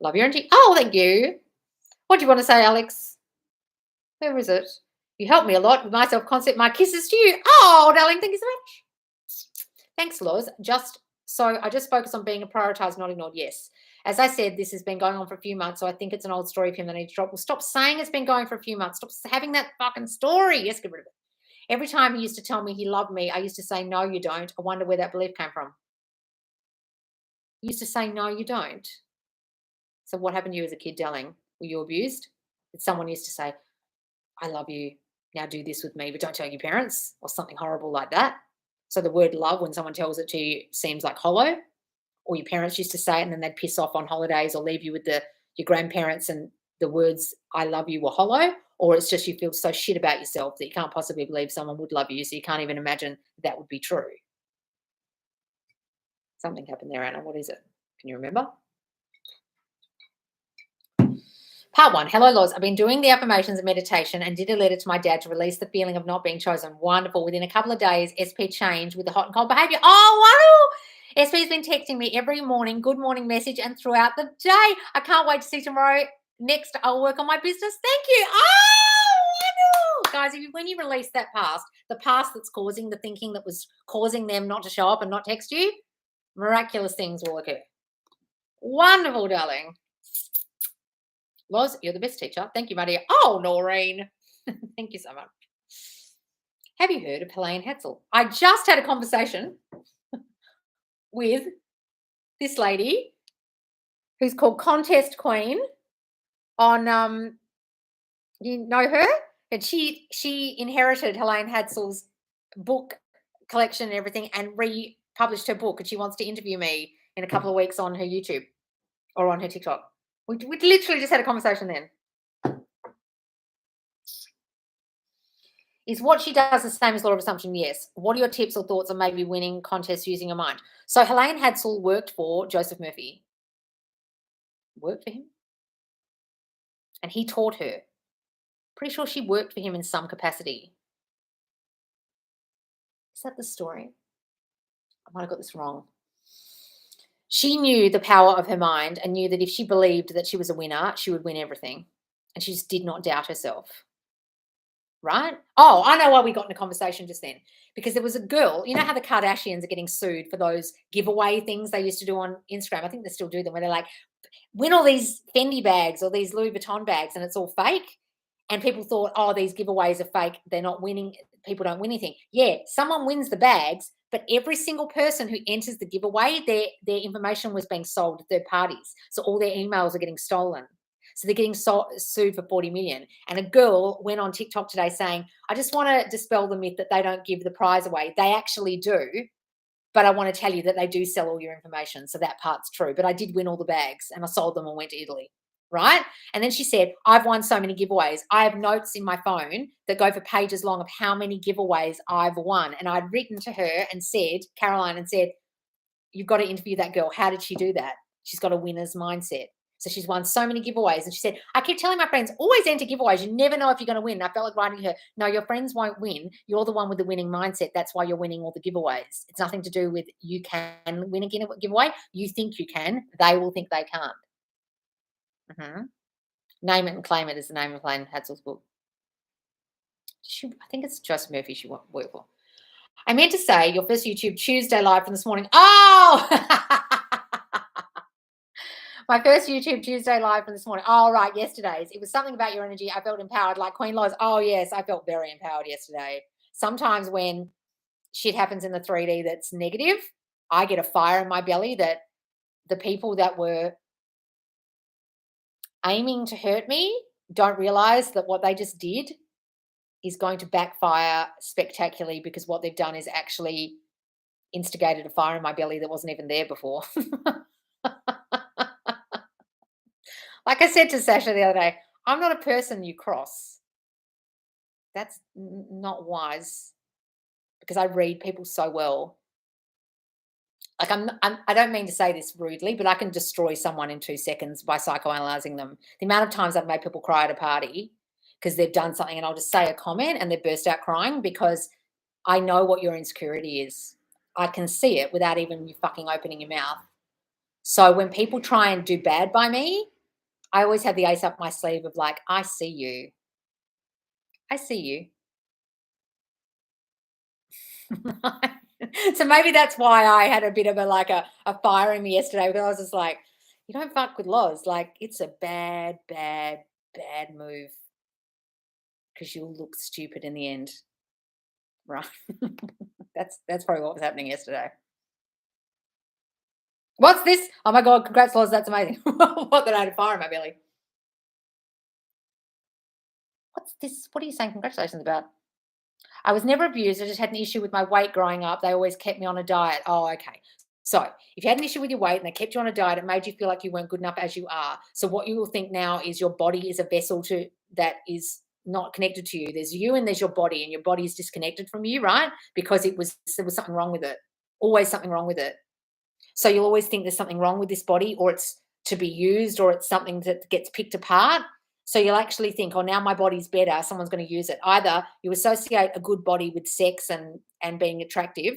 Love your auntie. Oh, thank you. What do you want to say, Alex? Where is it? You helped me a lot with my self-concept. My kisses to you. Oh, darling, thank you so much. Thanks, Loz. I just focus on being a prioritized, not ignored. Yes. As I said, this has been going on for a few months, so I think it's an old story for him that needs to drop. Well, stop saying it's been going for a few months. Stop having that fucking story. Yes, get rid of it. Every time he used to tell me he loved me, I used to say, no, you don't. I wonder where that belief came from. He used to say, no, you don't. So what happened to you as a kid, darling? Were you abused? Did someone used to say, I love you, now do this with me, but don't tell your parents, or something horrible like that? So the word love, when someone tells it to you, seems like hollow. Or your parents used to say it and then they'd piss off on holidays or leave you with your grandparents and the words I love you were hollow. Or it's just you feel so shit about yourself that you can't possibly believe someone would love you, so you can't even imagine that would be true. Something happened there, Anna. What is it? Can you remember? Part 1. Hello, Loz. I've been doing the affirmations and meditation and did a letter to my dad to release the feeling of not being chosen. Wonderful. Within a couple of days, SP changed with the hot and cold behavior. Oh, wow. SP's been texting me every morning, good morning message, and throughout the day. I can't wait to see tomorrow. Next, I'll work on my business. Thank you. Oh, wonderful. Guys, when you release that past, the past that's causing the thinking that was causing them not to show up and not text you, miraculous things will occur. Wonderful, darling. Loz, you're the best teacher. Thank you, my dear. Oh, Noreen. Thank you so much. Have you heard of Helene Hetzel? I just had a conversation with this lady who's called Contest Queen on you know her? And she inherited Helene Hetzel's book collection and everything and republished her book, and she wants to interview me in a couple of weeks on her YouTube or on her TikTok. We literally just had a conversation then. Is what she does the same as law of assumption? Yes. What are your tips or thoughts on maybe winning contests using your mind? So Helene Hetzel worked for Joseph Murphy. Worked for him? And he taught her. Pretty sure she worked for him in some capacity. Is that the story? I might have got this wrong. She knew the power of her mind and knew that if she believed that she was a winner, she would win everything. And she just did not doubt herself. Right? Oh, I know why we got in a conversation just then. Because there was a girl, you know how the Kardashians are getting sued for those giveaway things they used to do on Instagram? I think they still do them, where they're like, win all these Fendi bags or these Louis Vuitton bags and it's all fake. And people thought, oh, these giveaways are fake. They're not winning. People don't win anything. Yeah, someone wins the bags, but every single person who enters the giveaway, their information was being sold to third parties. So all their emails are getting stolen. So they're getting sued for 40 million. And a girl went on TikTok today saying, I just want to dispel the myth that they don't give the prize away. They actually do. but I want to tell you that they do sell all your information. So that part's true. But I did win all the bags and I sold them and went to Italy. Right. And then she said, I've won so many giveaways. I have notes in my phone that go for pages long of how many giveaways I've won. And I'd written to her and said, Caroline, and said, you've got to interview that girl. How did she do that? She's got a winner's mindset. So she's won so many giveaways. And she said, I keep telling my friends, always enter giveaways. You never know if you're going to win. And I felt like writing to her, no, your friends won't win. You're the one with the winning mindset. That's why you're winning all the giveaways. It's nothing to do with you can win a giveaway. You think you can. They will think they can't. Name It and Claim It is the name of Plain Hatzel's book. I think it's Joseph Murphy she worked for. I meant to say your first YouTube Tuesday live from this morning. Oh! My first YouTube Tuesday live from this morning. Oh, right, yesterday's. It was something about your energy. I felt empowered like Queen Lois. Oh, yes, I felt very empowered yesterday. Sometimes when shit happens in the 3D that's negative, I get a fire in my belly that the people that were aiming to hurt me don't realize that what they just did is going to backfire spectacularly because what they've done is actually instigated a fire in my belly that wasn't even there before. Like I said to Sasha the other day, I'm not a person you cross. That's not wise because I read people so well. Like I don't mean to say this rudely, but I can destroy someone in 2 seconds by psychoanalyzing them. The amount of times I've made people cry at a party because they've done something and I'll just say a comment and they burst out crying because I know what your insecurity is. I can see it without even you fucking opening your mouth. So when people try and do bad by me, I always have the ace up my sleeve of like, I see you. I see you. So maybe that's why I had a bit of a fire in me yesterday because I was just like, you don't fuck with Loz. Like it's a bad, bad, bad move because you'll look stupid in the end. Right. That's probably what was happening yesterday. What's this? Oh my God, congrats, Loz. That's amazing. What that I had a fire in my belly. What's this? What are you saying congratulations about? I was never abused. I just had an issue with my weight growing up. They always kept me on a diet. Oh, okay. So if you had an issue with your weight and they kept you on a diet, it made you feel like you weren't good enough as you are. So what you will think now is your body is a vessel that is not connected to you. There's you and there's your body, and your body is disconnected from you, right? Because there was something wrong with it. Always something wrong with it. So you'll always think there's something wrong with this body, or it's to be used, or it's something that gets picked apart. So you'll actually think, oh, now my body's better, someone's going to use it. Either you associate a good body with sex and being attractive,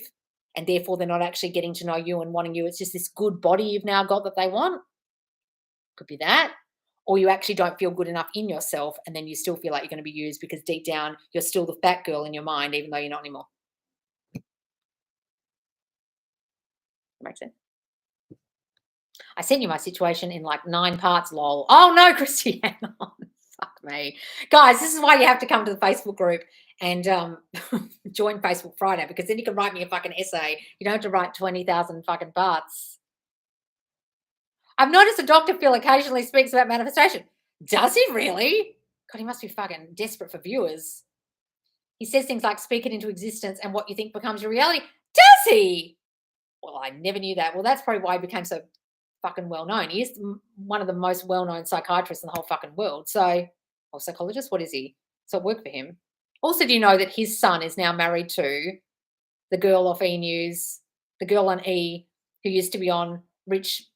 and therefore they're not actually getting to know you and wanting you. It's just this good body you've now got that they want. Could be that. Or you actually don't feel good enough in yourself, and then you still feel like you're going to be used because deep down you're still the fat girl in your mind, even though you're not anymore. Makes sense. I sent you my situation in like 9 parts, lol. Oh no, Christiane. Fuck me. Guys, this is why you have to come to the Facebook group and join Facebook Friday, because then you can write me a fucking essay. You don't have to write 20,000 fucking parts. I've noticed Dr. Phil occasionally speaks about manifestation. Does he really? God, he must be fucking desperate for viewers. He says things like speak it into existence and what you think becomes your reality. Does he? Well, I never knew that. Well, that's probably why he became so fucking well known. He is one of the most well known psychiatrists in the whole fucking world. So, or psychologist, what is he? So it worked for him. Also, do you know that his son is now married to the girl off E News, the girl on E who used to be on Rich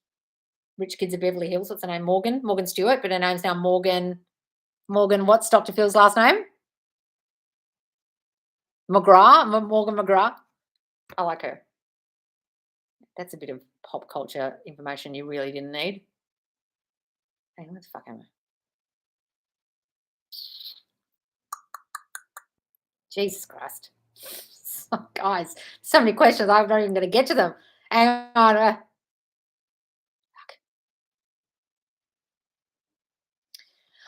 Kids of Beverly Hills? What's her name? Morgan Stewart, but her name's now Morgan. What's Dr. Phil's last name? Morgan McGrath. I like her. That's a bit of pop culture information you really didn't need. Hey, let's fucking. Jesus Christ. Guys, so many questions. I'm not even going to get to them. Hang on.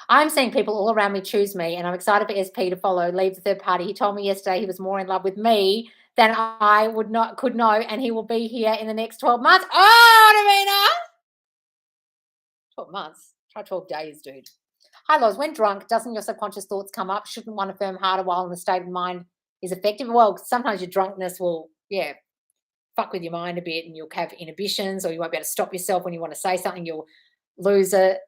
I'm seeing people all around me choose me, and I'm excited for SP to follow, leave the third party. He told me yesterday he was more in love with me than I could know, and he will be here in the next 12 months. Oh, Davina! 12 months? Try 12 days, dude. Hi, Loz. When drunk, doesn't your subconscious thoughts come up? Shouldn't one affirm harder while in the state of mind is effective? Well, sometimes your drunkenness will, yeah. fuck with your mind a bit, and you'll have inhibitions, or you won't be able to stop yourself when you want to say something. You'll lose it.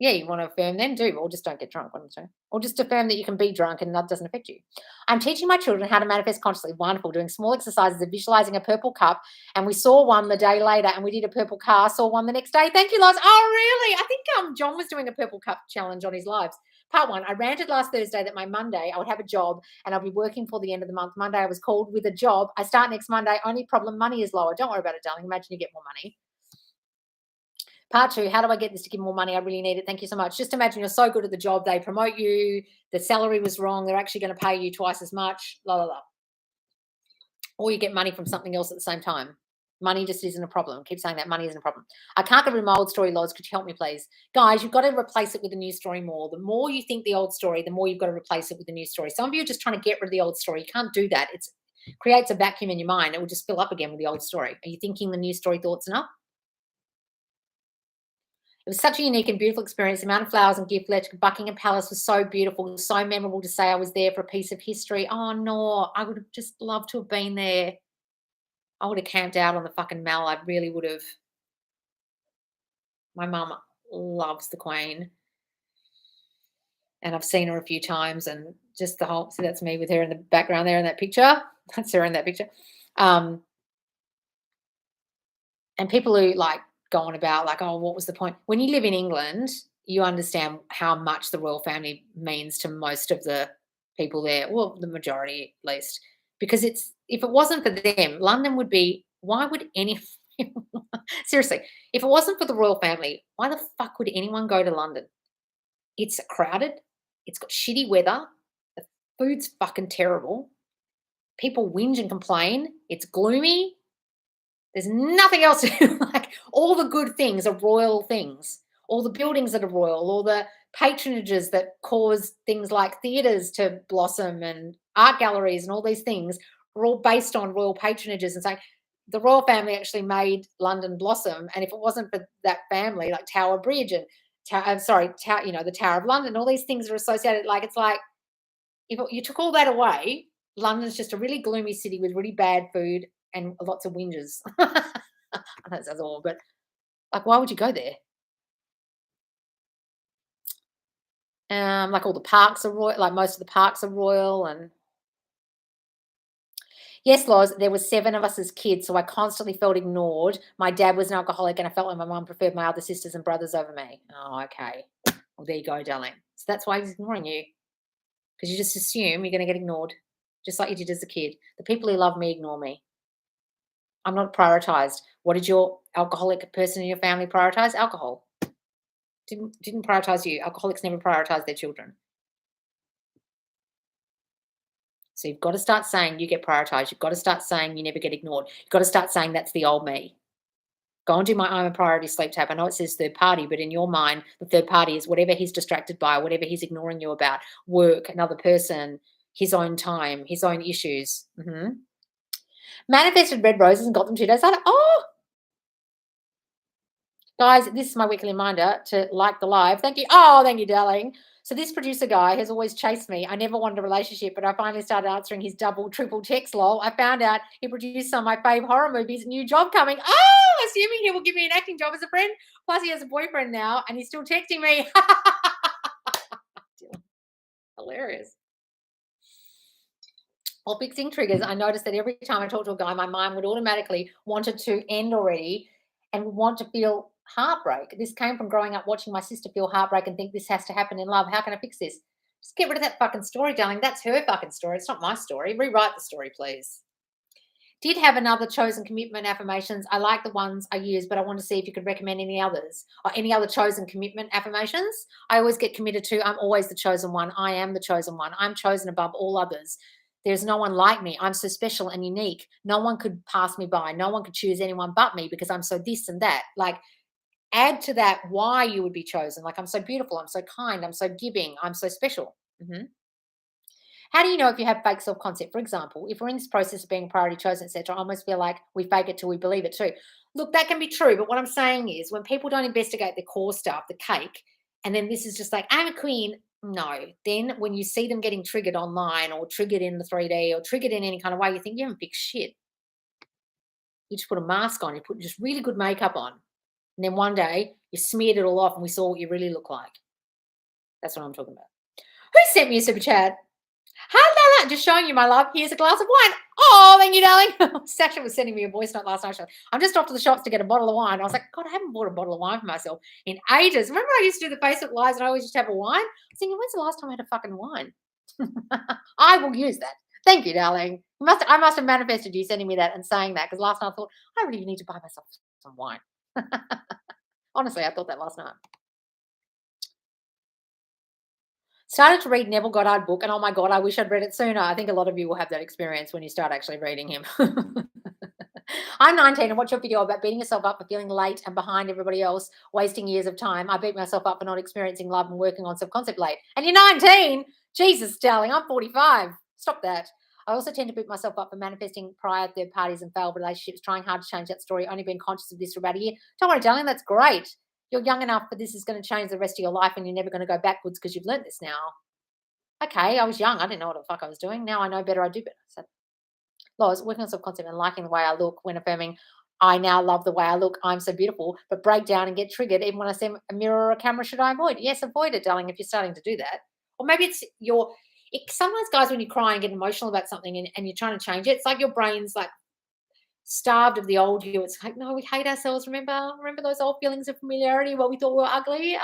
Yeah, you want to affirm, then do, or just don't get drunk. One of the two. Or just affirm that you can be drunk and that doesn't affect you. I'm teaching my children how to manifest consciously. Wonderful. Doing small exercises of visualizing a purple cup. And we saw one the day later, and we did a purple car, saw one the next day. Thank you, Loz. Oh, really? I think John was doing a purple cup challenge on his lives. Part 1, I ranted last Thursday that my Monday I would have a job and I'll be working for the end of the month. Monday I was called with a job. I start next Monday. Only problem, money is lower. Don't worry about it, darling. Imagine you get more money. Part 2, how do I get this to give more money? I really need it. Thank you so much. Just imagine you're so good at the job. They promote you. The salary was wrong. They're actually going to pay you twice as much. La, la, la. Or you get money from something else at the same time. Money just isn't a problem. Keep saying that money isn't a problem. I can't get rid of my old story, Loz. Could you help me, please? Guys, you've got to replace it with a new story more. The more you think the old story, the more you've got to replace it with a new story. Some of you are just trying to get rid of the old story. You can't do that. It creates a vacuum in your mind. It will just fill up again with the old story. Are you thinking the new story thoughts enough? It was such a unique and beautiful experience. The amount of flowers and gift left to Buckingham Palace was so beautiful, so memorable to say I was there for a piece of history. Oh, no, I would have just loved to have been there. I would have camped out on the fucking Mall. I really would have. My mum loves the Queen. And I've seen her a few times, and just the whole, see, that's me with her in the background there in that picture. That's her in that picture. And people who like go on about like, oh, what was the point? When you live in England, you understand how much the royal family means to most of the people there, well, the majority at least, because if it wasn't for them, London would be, why would any, seriously, if it wasn't for the royal family, why the fuck would anyone go to London? It's crowded. It's got shitty weather. The food's fucking terrible. People whinge and complain. It's gloomy. There's nothing else. Like, all the good things are royal things. All the buildings that are royal, all the patronages that cause things like theatres to blossom and art galleries and all these things are all based on royal patronages. And saying the royal family actually made London blossom. And if it wasn't for that family, like Tower Bridge and the Tower of London, all these things are associated. Like, it's like, if you took all that away, London's just a really gloomy city with really bad food and lots of whinges. I know that sounds awful, but like, why would you go there? Like, all the parks are royal, like most of the parks are royal. And yes, Loz, there were 7 of us as kids, so I constantly felt ignored. My dad was an alcoholic, and I felt like my mum preferred my other sisters and brothers over me. Oh, okay. Well, there you go, darling. So that's why he's ignoring you, because you just assume you're going to get ignored, just like you did as a kid. The people who love me ignore me. I'm not prioritized. What did your alcoholic person in your family prioritize? Alcohol. Didn't prioritize you. Alcoholics never prioritize their children. So you've got to start saying you get prioritized. You've got to start saying you never get ignored. You've got to start saying that's the old me. Go and do my I'm a priority sleep tape. I know it says third party, but in your mind, the third party is whatever he's distracted by, whatever he's ignoring you about, work, another person, his own time, his own issues. Manifested red roses and got them 2 days later. Oh, guys, this is my weekly reminder to like the live. Thank you. Oh, thank you, darling. So this producer guy has always chased me. I never wanted a relationship, but I finally started answering his double, triple text, lol. I found out he produced some of my fave horror movies. New job coming. Oh, assuming he will give me an acting job as a friend. Plus he has a boyfriend now, and he's still texting me. Hilarious. Or fixing triggers. I noticed that every time I talk to a guy, my mind would automatically want it to end already and want to feel heartbreak. This came from growing up watching my sister feel heartbreak and think this has to happen in love. How can I fix this? Just get rid of that fucking story, darling. That's her fucking story. It's not my story. Rewrite the story, please. Did have another chosen commitment affirmations. I like the ones I use, but I want to see if you could recommend any others or any other chosen commitment affirmations. I always get committed to, I'm always the chosen one. I am the chosen one. I'm chosen above all others. There's no one like me. I'm so special and unique. No one could pass me by. No one could choose anyone but me because I'm so this and that. Like, add to that why you would be chosen. Like, I'm so beautiful. I'm so kind. I'm so giving. I'm so special. How do you know if you have fake self-concept? For example, if we're in this process of being priority chosen, etc., I almost feel like we fake it till we believe it too. Look, that can be true. But what I'm saying is when people don't investigate the core stuff, the cake, and then this is just like, I'm a queen. No. Then when you see them getting triggered online or triggered in the 3D or triggered in any kind of way, you think you haven't fixed shit. You just put a mask on, you put just really good makeup on. And then one day you smeared it all off and we saw what you really look like. That's what I'm talking about. Who sent me a super chat? Hi, Lala. Just showing you my love. Here's a glass of wine. Oh, thank you, darling. Sasha was sending me a voice note last night. I'm just off to the shops to get a bottle of wine. I was like, God, I haven't bought a bottle of wine for myself in ages. Remember I used to do the Facebook lives and I always used to have a wine? I was thinking, when's the last time I had a fucking wine? I will use that. Thank you, darling. I must have manifested you sending me that and saying that because last night I thought, I really need to buy myself some wine. Honestly, I thought that last night. Started to read Neville Goddard book, and oh my God, I wish I'd read it sooner. I think a lot of you will have that experience when you start actually reading him. I'm 19 and watch your video about beating yourself up for feeling late and behind everybody else, wasting years of time. I beat myself up for not experiencing love and working on self-concept late. And you're 19? Jesus, darling, I'm 45. Stop that. I also tend to beat myself up for manifesting prior third parties and failed relationships, trying hard to change that story, only being conscious of this for about a year. Don't worry, darling, that's great. You're young enough, but this is going to change the rest of your life and you're never going to go backwards because you've learned this now. Okay, I was young. I didn't know what the fuck I was doing. Now I know better. I do better. So, Loz, working on self-concept and liking the way I look when affirming, I now love the way I look. I'm so beautiful, but break down and get triggered even when I see a mirror or a camera. Should I avoid? Yes, avoid it, darling, if you're starting to do that. Or maybe it's sometimes, guys, when you cry and get emotional about something and you're trying to change it, it's like your brain's like starved of the old you. It's like, no, we hate ourselves. Remember those old feelings of familiarity where we thought we were ugly?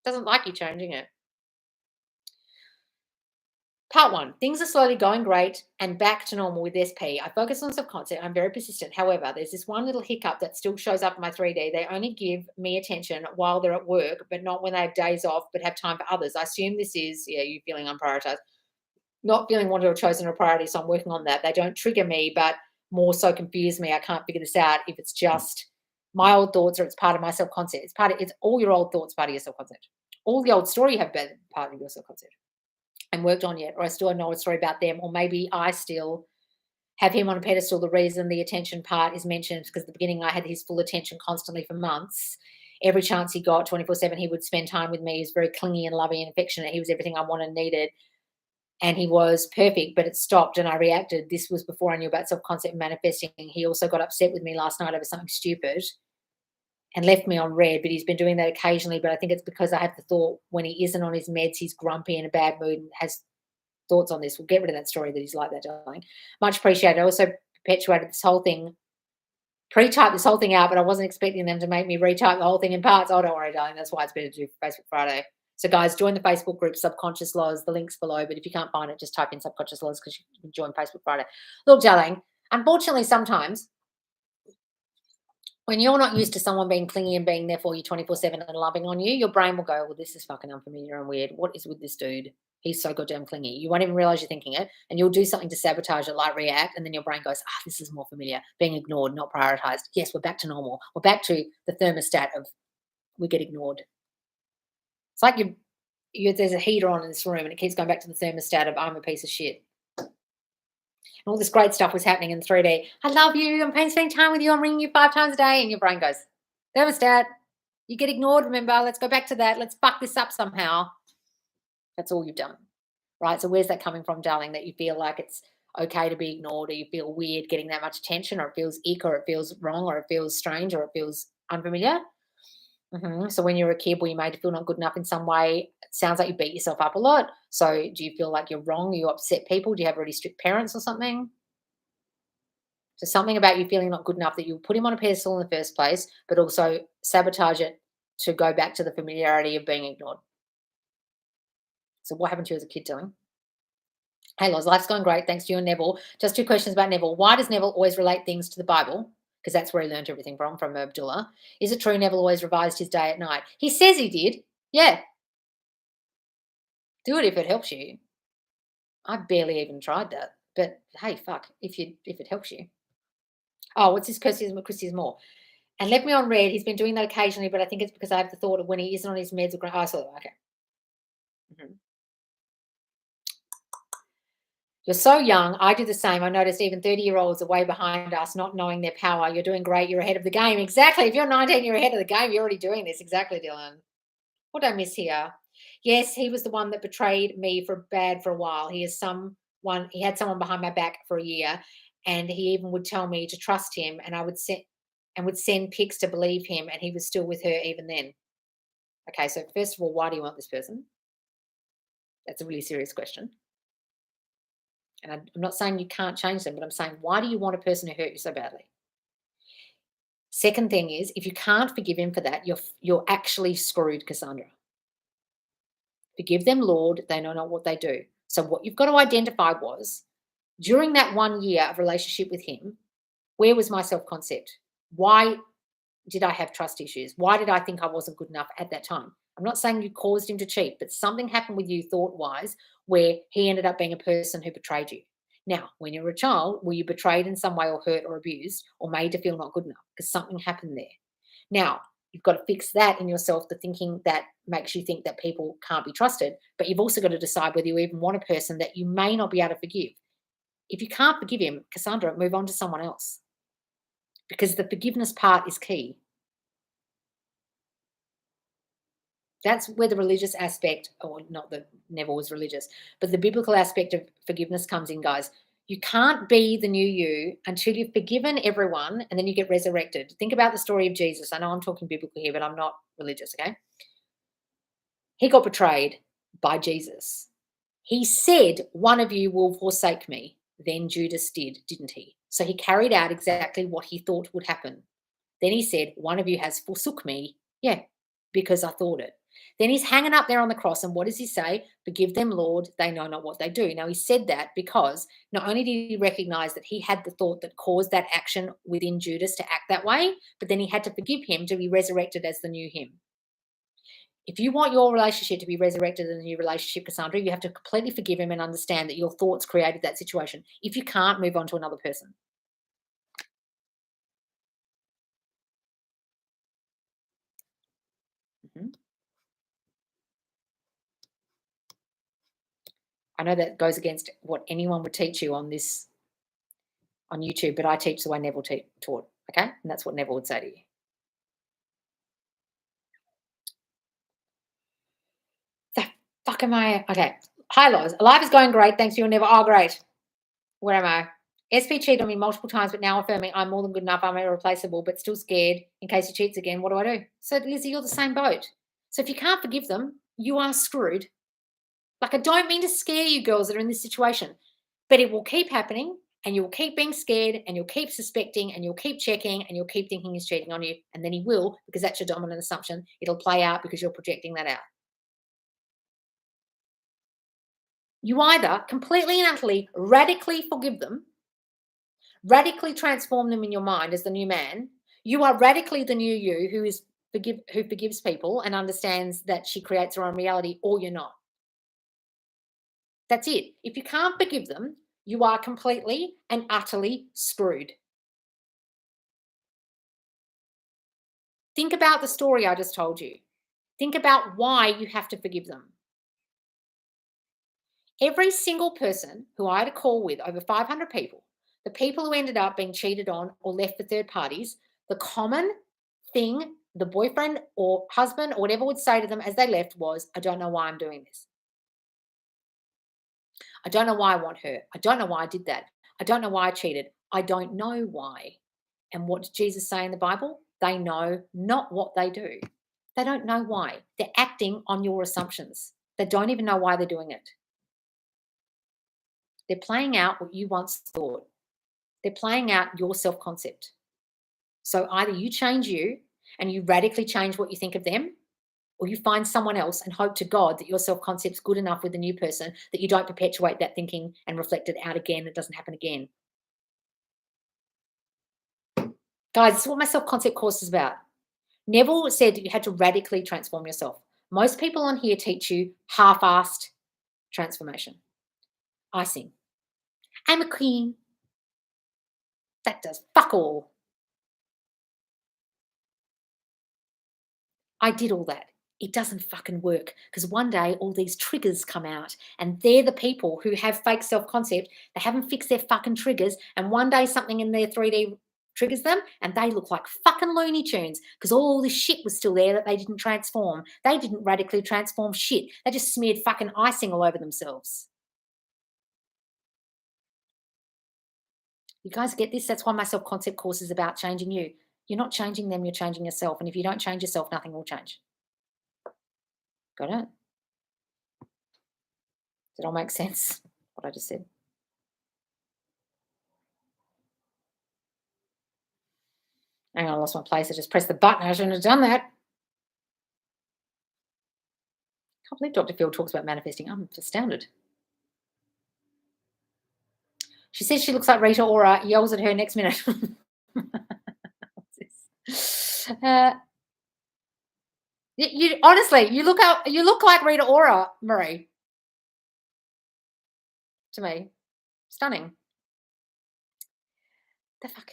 Doesn't like you changing it. Part 1, things are slowly going great and back to normal with SP. I focus on subconcept. I'm very persistent. However, there's this one little hiccup that still shows up in my 3D. They only give me attention while they're at work, but not when they have days off, but have time for others. I assume this is, you feeling unprioritized, not feeling wanted or chosen a priority. So I'm working on that. They don't trigger me, but more so confuse me. I can't figure this out if it's just my old thoughts or it's part of my self-concept. It's all your old thoughts, part of your self-concept. All the old story you have been part of your self-concept and worked on yet, or I still know a story about them, or maybe I still have him on a pedestal. The reason the attention part is mentioned is because at the beginning I had his full attention constantly for months. Every chance he got, 24/7, he would spend time with me. He was very clingy and loving and affectionate. He was everything I wanted and needed. And he was perfect, but it stopped and I reacted. This was before I knew about self-concept and manifesting. He also got upset with me last night over something stupid and left me on red, but he's been doing that occasionally. But I think it's because I have the thought when he isn't on his meds, he's grumpy in a bad mood and has thoughts on this. We'll get rid of that story that he's like that, darling. Much appreciated. I also perpetuated this whole thing, pre-typed this whole thing out, but I wasn't expecting them to make me retype the whole thing in parts. Oh, don't worry, darling. That's why it's better to do Facebook Friday. So, guys, join the Facebook group Subconscious Laws. The link's below, but if you can't find it, just type in Subconscious Laws because you can join Facebook Friday. Look, darling, unfortunately, sometimes when you're not used to someone being clingy and being there for you 24/7 and loving on you, your brain will go, well, this is fucking unfamiliar and weird. What is with this dude? He's so goddamn clingy. You won't even realize you're thinking it, and you'll do something to sabotage it, like react, and then your brain goes, this is more familiar, being ignored, not prioritized. Yes, we're back to normal. We're back to the thermostat of we get ignored. It's like there's a heater on in this room and it keeps going back to the thermostat of I'm a piece of shit. And all this great stuff was happening in 3D. I love you. I'm spending time with you. I'm ringing you 5 times a day. And your brain goes, thermostat, you get ignored, remember? Let's go back to that. Let's fuck this up somehow. That's all you've done, right? So where's that coming from, darling, that you feel like it's okay to be ignored or you feel weird getting that much attention or it feels ick or it feels wrong or it feels strange or it feels unfamiliar? So when you're a kid where you made to feel not good enough in some way, it sounds like you beat yourself up a lot. So do you feel like you're wrong? You upset people? Do you have really strict parents or something? So something about you feeling not good enough that you put him on a pedestal in the first place, but also sabotage it to go back to the familiarity of being ignored. So what happened to you as a kid, Dylan? Hey, Loz, life's going great. Thanks to you and Neville. Just 2 questions about Neville. Why does Neville always relate things to the Bible? Because that's where he learned everything from Abdullah. Is it true Neville always revised his day at night? He says he did. Yeah. Do it if it helps you. I barely even tried that. But hey, fuck, if it helps you. Oh, what's his Christy's more? And left me on red. He's been doing that occasionally, but I think it's because I have the thought of when he isn't on his meds or I saw that. Okay. You're so young. I do the same. I noticed even 30-year-olds are way behind us, not knowing their power. You're doing great. You're ahead of the game. Exactly. If you're 19, you're ahead of the game. You're already doing this. Exactly, Dylan. What did I miss here? Yes, he was the one that betrayed me for a while. He is someone he had someone behind my back for a year, and he even would tell me to trust him, and I would send pics to believe him, and he was still with her even then. Okay, so first of all, why do you want this person? That's a really serious question. And I'm not saying you can't change them, but I'm saying, why do you want a person who hurt you so badly? Second thing is, if you can't forgive him for that, you're actually screwed, Cassandra. Forgive them, Lord, they know not what they do. So what you've got to identify was, during that 1 year of relationship with him, where was my self-concept? Why did I have trust issues? Why did I think I wasn't good enough at that time? I'm not saying you caused him to cheat, but something happened with you thought-wise where he ended up being a person who betrayed you. Now, when you were a child, were you betrayed in some way or hurt or abused or made to feel not good enough? Because something happened there. Now, you've got to fix that in yourself, the thinking that makes you think that people can't be trusted, but you've also got to decide whether you even want a person that you may not be able to forgive. If you can't forgive him, Cassandra, move on to someone else, because the forgiveness part is key. That's where the religious aspect, or not that Neville was religious, but the biblical aspect of forgiveness comes in, guys. You can't be the new you until you've forgiven everyone and then you get resurrected. Think about the story of Jesus. I know I'm talking biblical here, but I'm not religious, okay? He got betrayed by Jesus. He said, one of you will forsake me. Then Judas did, didn't he? So he carried out exactly what he thought would happen. Then he said, one of you has forsook me. Yeah, because I thought it. Then he's hanging up there on the cross. And what does he say? Forgive them, Lord. They know not what they do. Now, he said that because not only did he recognize that he had the thought that caused that action within Judas to act that way, but then he had to forgive him to be resurrected as the new him. If you want your relationship to be resurrected in a new relationship, Cassandra, you have to completely forgive him and understand that your thoughts created that situation. If you can't, move on to another person. Mhm. I know that goes against what anyone would teach you on this, on YouTube, but I teach the way Neville taught, okay? And that's what Neville would say to you. The fuck am I? Okay. Hi, Loz. Life is going great. Thanks for your Neville. Oh, great. Where am I? SP cheated on me multiple times, but now affirming I'm more than good enough. I'm irreplaceable, but still scared in case he cheats again. What do I do? So, Lizzie, you're the same boat. So, if you can't forgive them, you are screwed. Like, I don't mean to scare you girls that are in this situation, but it will keep happening and you'll keep being scared and you'll keep suspecting and you'll keep checking and you'll keep thinking he's cheating on you. And then he will, because that's your dominant assumption. It'll play out because you're projecting that out. You either completely and utterly radically forgive them, radically transform them in your mind as the new man. You are radically the new you who forgives people and understands that she creates her own reality, or you're not. That's it. If you can't forgive them, you are completely and utterly screwed. Think about the story I just told you. Think about why you have to forgive them. Every single person who I had a call with, over 500 people, the people who ended up being cheated on or left for third parties, the common thing the boyfriend or husband or whatever would say to them as they left was, I don't know why I'm doing this. I don't know why I want her. I don't know why I did that. I don't know why I cheated. I don't know why. And what did Jesus say in the Bible? They know not what they do. They don't know why. They're acting on your assumptions. They don't even know why they're doing it. They're playing out what you once thought. They're playing out your self-concept. So either you change you and you radically change what you think of them, or you find someone else and hope to God that your self-concept's good enough with the new person that you don't perpetuate that thinking and reflect it out again. It doesn't happen again. Guys, this is what my self-concept course is about. Neville said you had to radically transform yourself. Most people on here teach you half-assed transformation. Icing. I'm a queen. That does fuck all. I did all that. It doesn't fucking work because one day all these triggers come out and they're the people who have fake self-concept. They haven't fixed their fucking triggers and one day something in their 3D triggers them and they look like fucking Looney Tunes because all this shit was still there that they didn't transform. They didn't radically transform shit. They just smeared fucking icing all over themselves. You guys get this? That's why my self-concept course is about changing you. You're not changing them, you're changing yourself. And if you don't change yourself, nothing will change. Got it? Did it all make sense, what I just said? Hang on, I lost my place. I just pressed the button. I shouldn't have done that. I can't believe Dr. Phil talks about manifesting. I'm astounded. She says she looks like Rita Ora, yells at her next minute. What's this? You honestly, you look like Rita Ora, Marie. To me, stunning. The fuck.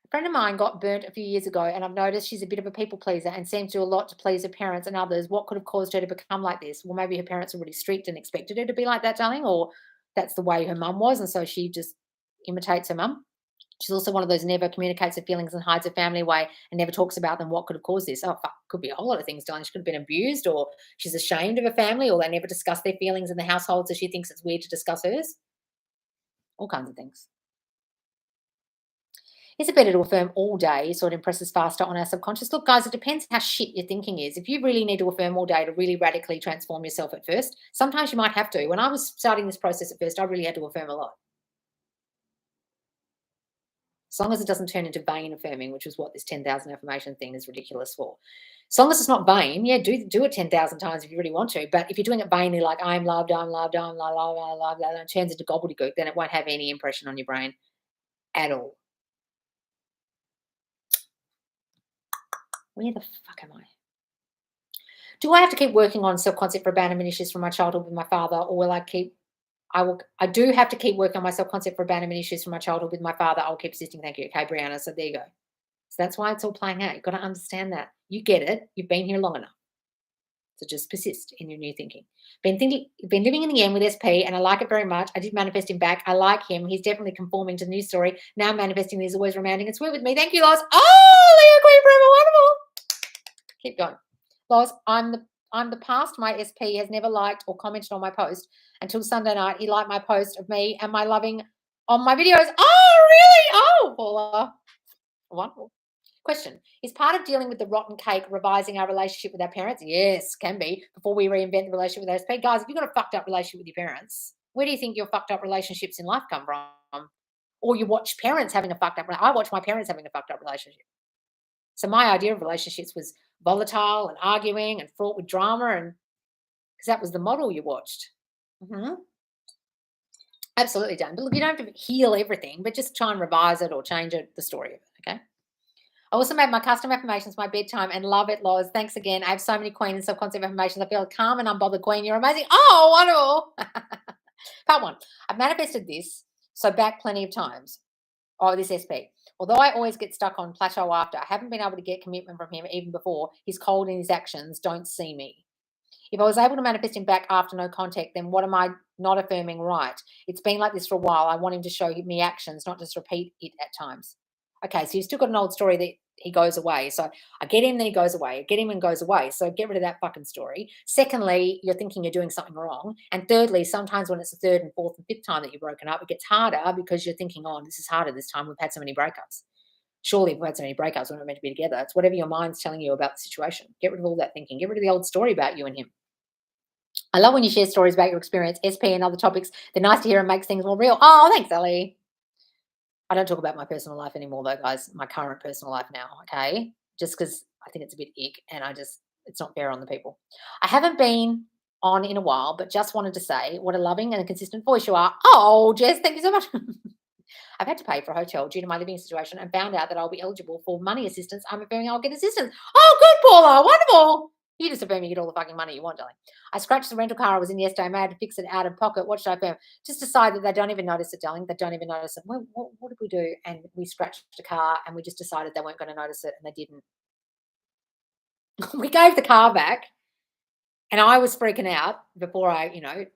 A friend of mine got burnt a few years ago, and I've noticed she's a bit of a people pleaser and seems to do a lot to please her parents and others. What could have caused her to become like this? Well, maybe her parents were really strict and expected her to be like that, darling, or that's the way her mum was, and so she just imitates her mum. She's also one of those never communicates her feelings and hides her family away and never talks about them. What could have caused this? Oh, fuck, could be a whole lot of things, darling. She could have been abused, or she's ashamed of her family, or they never discuss their feelings in the household, so she thinks it's weird to discuss hers. All kinds of things. Is it better to affirm all day so it impresses faster on our subconscious? Look, guys, it depends how shit your thinking is. If you really need to affirm all day to really radically transform yourself at first, sometimes you might have to. When I was starting this process at first, I really had to affirm a lot. As long as it doesn't turn into vain affirming, which is what this 10,000 affirmation thing is ridiculous for. As long as it's not vain, yeah, do it 10,000 times if you really want to. But if you're doing it vainly, like I'm loved, I'm loved, I'm loved, I'm loved, I'm loved, and it turns into gobbledygook, then it won't have any impression on your brain at all. Where the fuck am I? Do I have to keep working on self-concept for abandonment issues from my childhood with my father, or will I do have to keep working on my self-concept for abandonment issues from my childhood with my father. I'll keep persisting. Thank you. Okay, Brianna. So there you go. So that's why it's all playing out. You've got to understand that. You get it. You've been here long enough. So just persist in your new thinking. Been living in the end with SP, and I like it very much. I did manifest him back. I like him. He's definitely conforming to the new story. Now manifesting is always romantic and sweet with me. Thank you, Loz. Oh, Leo Queen forever. Wonderful. Keep going. Loz, I'm the past. My SP has never liked or commented on my post until Sunday night. He liked my post of me and my loving on my videos. Oh, really? Oh, Paula. Wonderful. Question. Is part of dealing with the rotten cake revising our relationship with our parents? Yes, can be, before we reinvent the relationship with our SP. Guys, if you've got a fucked up relationship with your parents, where do you think your fucked up relationships in life come from? Or you watch parents having a fucked up I watch my parents having a fucked up relationship. So my idea of relationships was volatile and arguing and fraught with drama, and because that was the model you watched. Absolutely, Dan. But look, you don't have to heal everything, but just try and revise it or change it, the story of it, okay? I also made my custom affirmations my bedtime and love it, Loz. Thanks again. I have so many queen and self-concept affirmations. I feel calm and unbothered queen. You're amazing. Oh, wonderful. Part one. I've manifested this, so back plenty of times. Oh, this SP. Although I always get stuck on plateau after, I haven't been able to get commitment from him even before. He's cold in his actions, don't see me. If I was able to manifest him back after no contact, then what am I not affirming right? It's been like this for a while. I want him to show me actions, not just repeat it at times. Okay, so you've still got an old story that he goes away. So I get him, then he goes away. I get him and goes away. So get rid of that fucking story. Secondly, you're thinking you're doing something wrong. And thirdly, sometimes when it's the third and fourth and fifth time that you've broken up, it gets harder because you're thinking, oh, this is harder this time. We've had so many breakups. Surely if we've had so many breakups, we're not meant to be together. It's whatever your mind's telling you about the situation. Get rid of all that thinking. Get rid of the old story about you and him. I love when you share stories about your experience, SP and other topics. They're nice to hear and makes things more real. Oh, thanks, Ellie. I don't talk about my personal life anymore, though, guys. My current personal life now, okay? Just because I think it's a bit ick and it's not fair on the people. I haven't been on in a while, but just wanted to say what a loving and a consistent voice you are. Oh, Jess, thank you so much. I've had to pay for a hotel due to my living situation and found out that I'll be eligible for money assistance. I'm affirming I'll get assistance. Oh, good, Paula. Wonderful. You just affirm you get all the fucking money you want, darling. I scratched the rental car I was in yesterday. I had to fix it out of pocket. What should I affirm? Just decide that they don't even notice it, darling. They don't even notice it. What did we do? And we scratched the car and we just decided they weren't going to notice it, and they didn't. We gave the car back, and I was freaking out before I,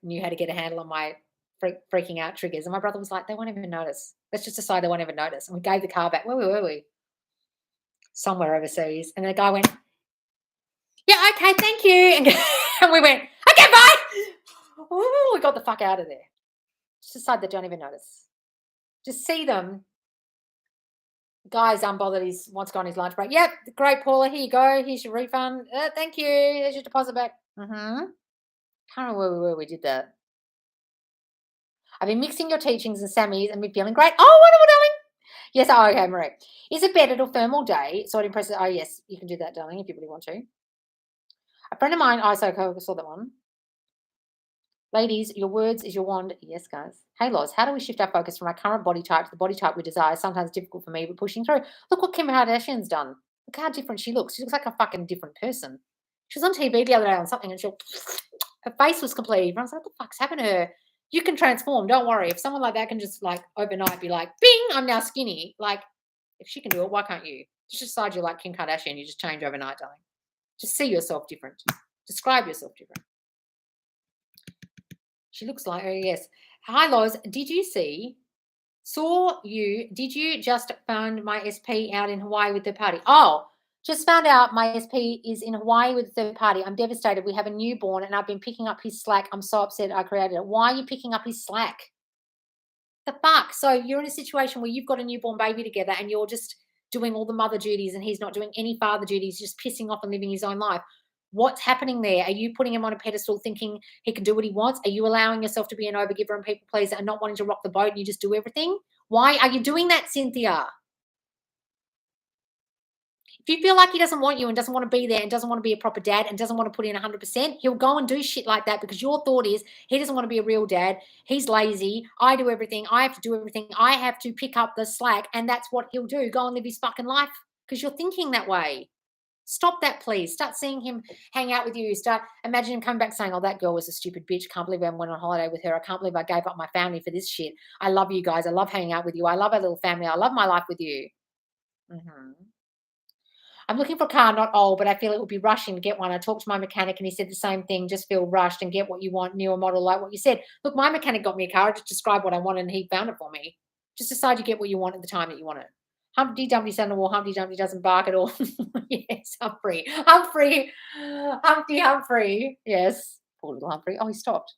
knew how to get a handle on my freaking out triggers. And my brother was like, they won't even notice. Let's just decide they won't even notice. And we gave the car back. Where were we? Somewhere overseas. And the guy went, yeah, okay, thank you. And we went, okay, bye. Ooh, we got the fuck out of there. Just decide they don't even notice. Just see them. Guy's unbothered. He's wants to go on his lunch break. Yep, great, Paula. Here you go. Here's your refund. Thank you. Here's your deposit back. Can't remember where we were. We did that. I've been mixing your teachings and Sammy's and been feeling great. Oh, wonderful, darling. Yes, oh, okay, Marie. Is it better to affirm all day? So it impresses. Oh, yes, you can do that, darling, if you really want to. A friend of mine, I saw that one. Ladies, your words is your wand. Yes, guys. Hey, Loz, how do we shift our focus from our current body type to the body type we desire? Sometimes difficult for me, but pushing through. Look what Kim Kardashian's done. Look how different she looks. She looks like a fucking different person. She was on TV the other day on something and her face was completely. I was like, what the fuck's happened to her? You can transform. Don't worry. If someone like that can just like overnight be like, bing, I'm now skinny. Like, if she can do it, why can't you? Just decide you're like Kim Kardashian. You just change overnight, darling. Just see yourself different. Describe yourself different. She looks like her, yes. Hi, Loz. Did you just found my SP out in Hawaii with the party? Oh, just found out my SP is in Hawaii with the third party. I'm devastated. We have a newborn and I've been picking up his slack. I'm so upset I created it. Why are you picking up his slack? The fuck? So you're in a situation where you've got a newborn baby together and you're just doing all the mother duties and he's not doing any father duties, just pissing off and living his own life. What's happening there? Are you putting him on a pedestal thinking he can do what he wants? Are you allowing yourself to be an overgiver and people pleaser and not wanting to rock the boat and you just do everything? Why are you doing that, Cynthia? If you feel like he doesn't want you and doesn't want to be there and doesn't want to be a proper dad and doesn't want to put in 100%, he'll go and do shit like that because your thought is he doesn't want to be a real dad. He's lazy. I do everything. I have to do everything. I have to pick up the slack, and that's what he'll do. Go and live his fucking life because you're thinking that way. Stop that, please. Start seeing him hang out with you. Start imagine him coming back saying, oh, that girl was a stupid bitch. Can't believe I went on holiday with her. I can't believe I gave up my family for this shit. I love you guys. I love hanging out with you. I love our little family. I love my life with you. I'm looking for a car, not old, but I feel it would be rushing to get one. I talked to my mechanic and he said the same thing, just feel rushed and get what you want, newer model, like what you said. Look, my mechanic got me a car. I just described what I wanted and he found it for me. Just decide you get what you want at the time that you want it. Humpty Dumpty's on the wall. Humpty Dumpty doesn't bark at all. Yes, Humphrey. Humphrey. Yes, poor little Humphrey. Oh, he stopped.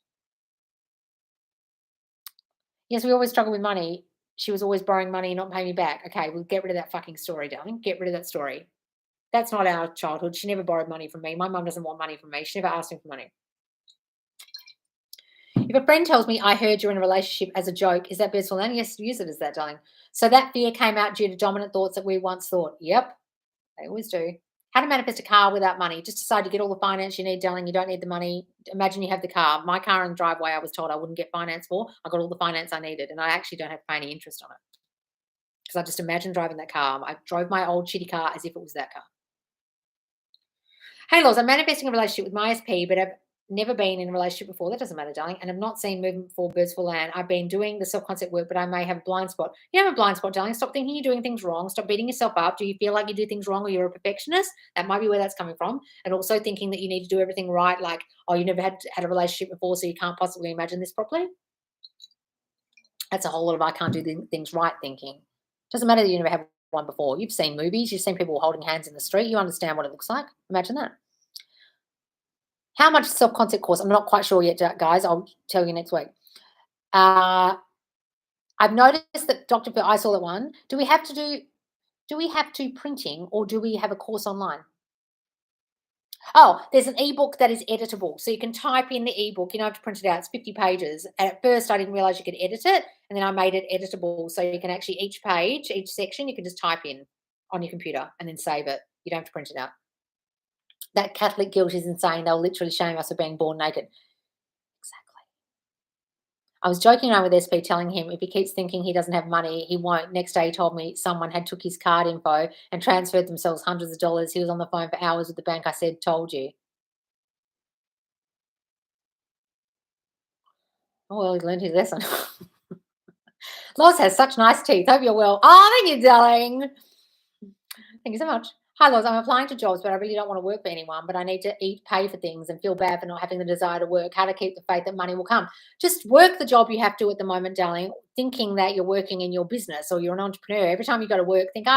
Yes, we always struggle with money. She was always borrowing money and not paying me back. Okay, we'll get rid of that fucking story, darling. Get rid of that story. That's not our childhood. She never borrowed money from me. My mum doesn't want money from me. She never asked me for money. If a friend tells me I heard you're in a relationship as a joke, is that blissful? And yes, use it as that, darling. So that fear came out due to dominant thoughts that we once thought. Yep, they always do. How to manifest a car without money. Just decide to get all the finance you need, darling. You don't need the money. Imagine you have the car. My car in the driveway, I was told I wouldn't get finance for. I got all the finance I needed, and I actually don't have to pay any interest on it. Because I just imagine driving that car. I drove my old shitty car as if it was that car. Hey, Laws, I'm manifesting a relationship with my SP, but I've never been in a relationship before. That doesn't matter, darling. And I've not seen movement before birds for land. I've been doing the self-concept work, but I may have a blind spot. You have a blind spot, darling. Stop thinking you're doing things wrong. Stop beating yourself up. Do you feel like you do things wrong or you're a perfectionist? That might be where that's coming from. And also thinking that you need to do everything right, like, oh, you never had a relationship before, so you can't possibly imagine this properly. That's a whole lot of I can't do things right thinking. Doesn't matter that you never had one before. You've seen movies. You've seen people holding hands in the street. You understand what it looks like. Imagine that. How much self-concept course? I'm not quite sure yet, guys. I'll tell you next week. I've noticed that Dr. Phil, I saw that one. Do we have to printing or do we have a course online? Oh, there's an ebook that is editable. So you can type in the ebook. You don't have to print it out. It's 50 pages. And at first I didn't realize you could edit it. And then I made it editable. So you can actually, each page, each section, you can just type in on your computer and then save it. You don't have to print it out. That Catholic guilt is insane. They'll literally shame us for being born naked. Exactly. I was joking around with SP, telling him if he keeps thinking he doesn't have money, he won't. Next day he told me someone had took his card info and transferred themselves hundreds of dollars. He was on the phone for hours with the bank. I said, told you. Oh, well, he learned his lesson. Lois has such nice teeth. Hope you're well. Oh, thank you, darling. Thank you so much. Hi, Loz. I'm applying to jobs, but I really don't want to work for anyone. But I need to eat, pay for things, and feel bad for not having the desire to work. How to keep the faith that money will come? Just work the job you have to at the moment, darling. Thinking that you're working in your business or you're an entrepreneur. Every time you go to work, think,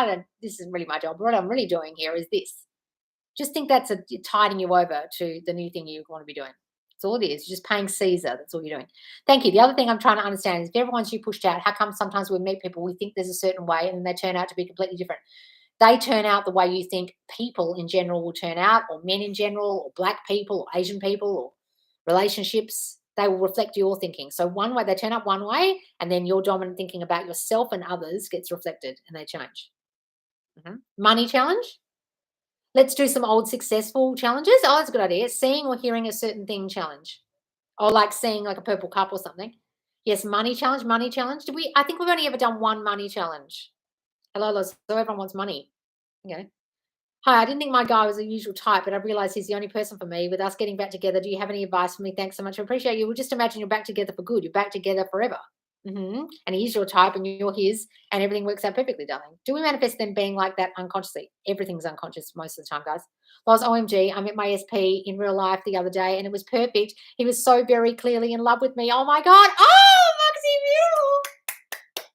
this isn't really my job. What I'm really doing here is this. Just think that's tiding you over to the new thing you want to be doing. That's all it is. You're just paying Caesar. That's all you're doing. Thank you. The other thing I'm trying to understand is if everyone's you pushed out, how come sometimes we meet people, we think there's a certain way and they turn out to be completely different? They turn out the way you think people in general will turn out, or men in general, or black people, or Asian people, or relationships. They will reflect your thinking. So one way they turn up one way, and then your dominant thinking about yourself and others gets reflected and they change. Money challenge. Let's do some old successful challenges. Oh, that's a good idea. Seeing or hearing a certain thing challenge. Or like seeing like a purple cup or something. Yes, money challenge, money challenge. Did we I think we've only ever done one money challenge. Hello, Loz. So everyone wants money. Okay. Hi, I didn't think my guy was the usual type, but I realized he's the only person for me. With us getting back together, do you have any advice for me? Thanks so much. I appreciate you. Well, just imagine you're back together for good. You're back together forever. And he's your type and you're his, and everything works out perfectly, darling. Do we manifest them being like that unconsciously? Everything's unconscious most of the time, guys. Well, OMG, I met my SP in real life the other day and it was perfect. He was so very clearly in love with me. Oh my God. Oh, Moxie,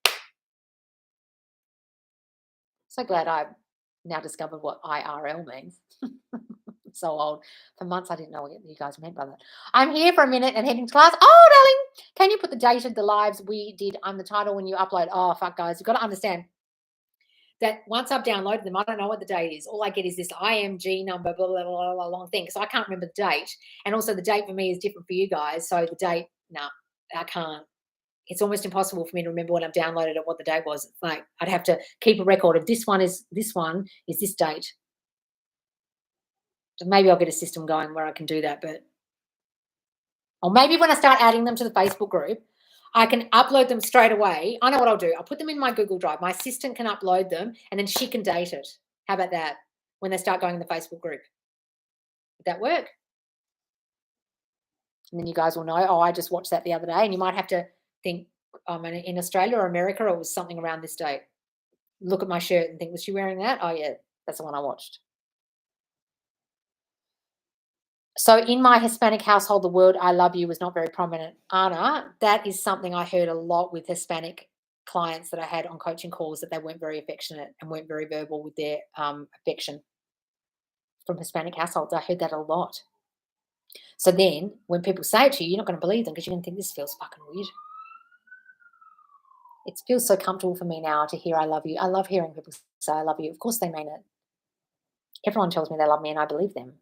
beautiful. So glad I now discovered what IRL means. So old. For months I didn't know what you guys meant by that. I'm here for a minute and heading to class. Oh, darling, can you put the date of the lives we did on the title when you upload? Oh, fuck, guys. You've got to understand that once I've downloaded them, I don't know what the date is. All I get is this IMG number, blah, blah, blah, blah, long thing. So I can't remember the date. And also the date for me is different for you guys. So the date, no, I can't. It's almost impossible for me to remember when I've downloaded it, what the date was. It's like I'd have to keep a record of this one is this date. Maybe I'll get a system going where I can do that, but or maybe when I start adding them to the Facebook group, I can upload them straight away. I know what I'll do. I'll put them in my Google Drive. My assistant can upload them and then she can date it. How about that? When they start going in the Facebook group. Would that work? And then you guys will know, oh, I just watched that the other day. And you might have to think, I'm in Australia or America, or it was something around this date. Look at my shirt and think, was she wearing that? Oh, yeah, that's the one I watched. So in my Hispanic household, the word I love you was not very prominent. Anna, that is something I heard a lot with Hispanic clients that I had on coaching calls, that they weren't very affectionate and weren't very verbal with their affection from Hispanic households. I heard that a lot. So then when people say it to you, you're not going to believe them because you're going to think this feels fucking weird. It feels so comfortable for me now to hear I love you. I love hearing people say I love you. Of course they mean it. Everyone tells me they love me and I believe them.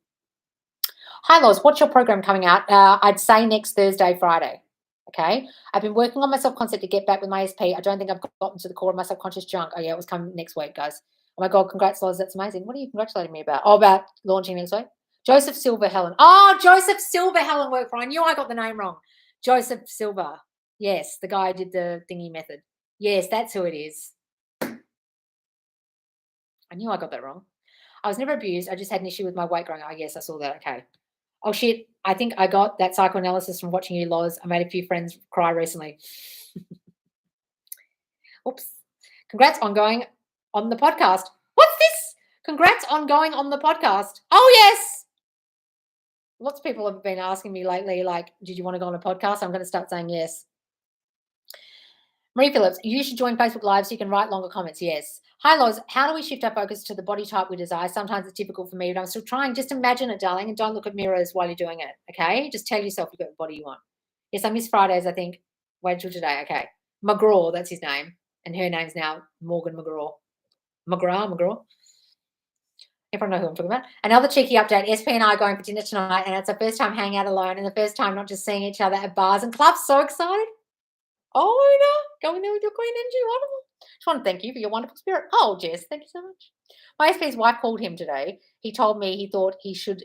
Hi, Loz, what's your program coming out? I'd say next Thursday, Friday. Okay. I've been working on my self-concept to get back with my SP. I don't think I've gotten to the core of my subconscious junk. Oh, yeah, it was coming next week, guys. Oh, my God. Congrats, Loz. That's amazing. What are you congratulating me about? Oh, about launching next week? Joseph Silver Helen. Oh, Joseph Silver Helen worked for. I knew I got the name wrong. Joseph Silver. Yes, the guy who did the thingy method. Yes, that's who it is. I knew I got that wrong. I was never abused. I just had an issue with my weight growing. Oh, yes, I saw that. Okay. Oh, shit. I think I got that psychoanalysis from watching you, Loz. I made a few friends cry recently. Oops. Congrats on going on the podcast. What's this? Congrats on going on the podcast. Oh, yes. Lots of people have been asking me lately, like, did you want to go on a podcast? I'm going to start saying yes. Marie Phillips, you should join Facebook Live so you can write longer comments. Yes. Hi, Loz. How do we shift our focus to the body type we desire? Sometimes it's difficult for me, but I'm still trying. Just imagine it, darling, and don't look at mirrors while you're doing it, okay? Just tell yourself you've got the body you want. Yes, I miss Fridays, I think. Wait until today. Okay. McGraw, that's his name. And her name's now Morgan McGraw. McGraw. Everyone know who I'm talking about. Another cheeky update. SP and I are going for dinner tonight, and it's the first time hanging out alone and the first time not just seeing each other at bars and clubs. So excited. Oh, no, going there with your queen energy. Wonderful. Just want to thank you for your wonderful spirit. Oh, Jess, thank you so much. My SP's wife called him today. He told me he thought he should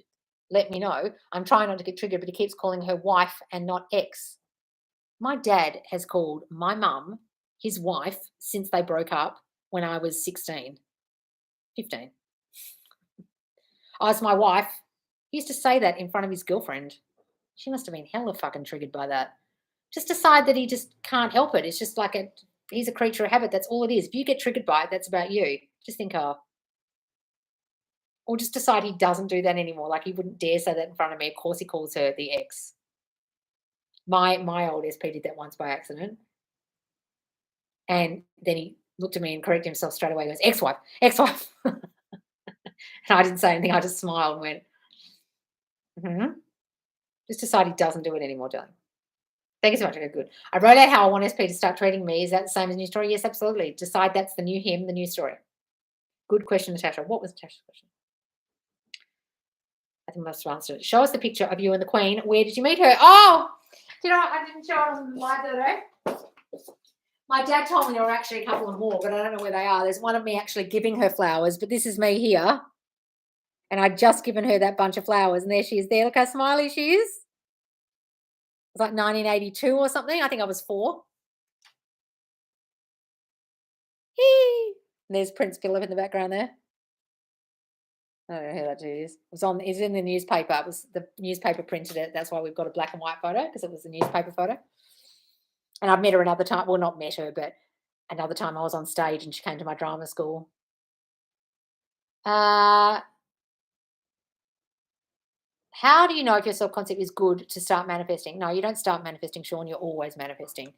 let me know. I'm trying not to get triggered, but he keeps calling her wife and not ex. My dad has called my mum his wife since they broke up when I was 16, 15. I was my wife. He used to say that in front of his girlfriend. She must have been hella fucking triggered by that. Just decide that he just can't help it. It's just like he's a creature of habit. That's all it is. If you get triggered by it, that's about you. Just think, oh. Or just decide he doesn't do that anymore. Like he wouldn't dare say that in front of me. Of course he calls her the ex. My old SP did that once by accident. And then he looked at me and corrected himself straight away. He goes, ex-wife. And I didn't say anything. I just smiled and went, Just decide he doesn't do it anymore, darling. Thank you so much. Okay, good. I wrote out how I want SP to start treating me. Is that the same as new story? Yes, absolutely. Decide that's the new him, the new story. Good question, Natasha. What was Natasha's question? I think I must have answered it. Show us the picture of you and the Queen. Where did you meet her? Oh, do you know what? I didn't show it on the live the other day. My dad told me there were actually a couple of more, but I don't know where they are. There's one of me actually giving her flowers, but this is me here. And I'd just given her that bunch of flowers, and there she is there. Look how smiley she is. It was like 1982 or something. I think I was 4. Hee. And there's Prince Philip in the background there. I don't know who that dude is. It's in the newspaper. It was the newspaper printed it. That's why we've got a black and white photo, because it was a newspaper photo. And I've met her another time. Well, not met her, but another time I was on stage and she came to my drama school. How do you know if your self-concept is good to start manifesting? No, you don't start manifesting, Sean. You're always manifesting.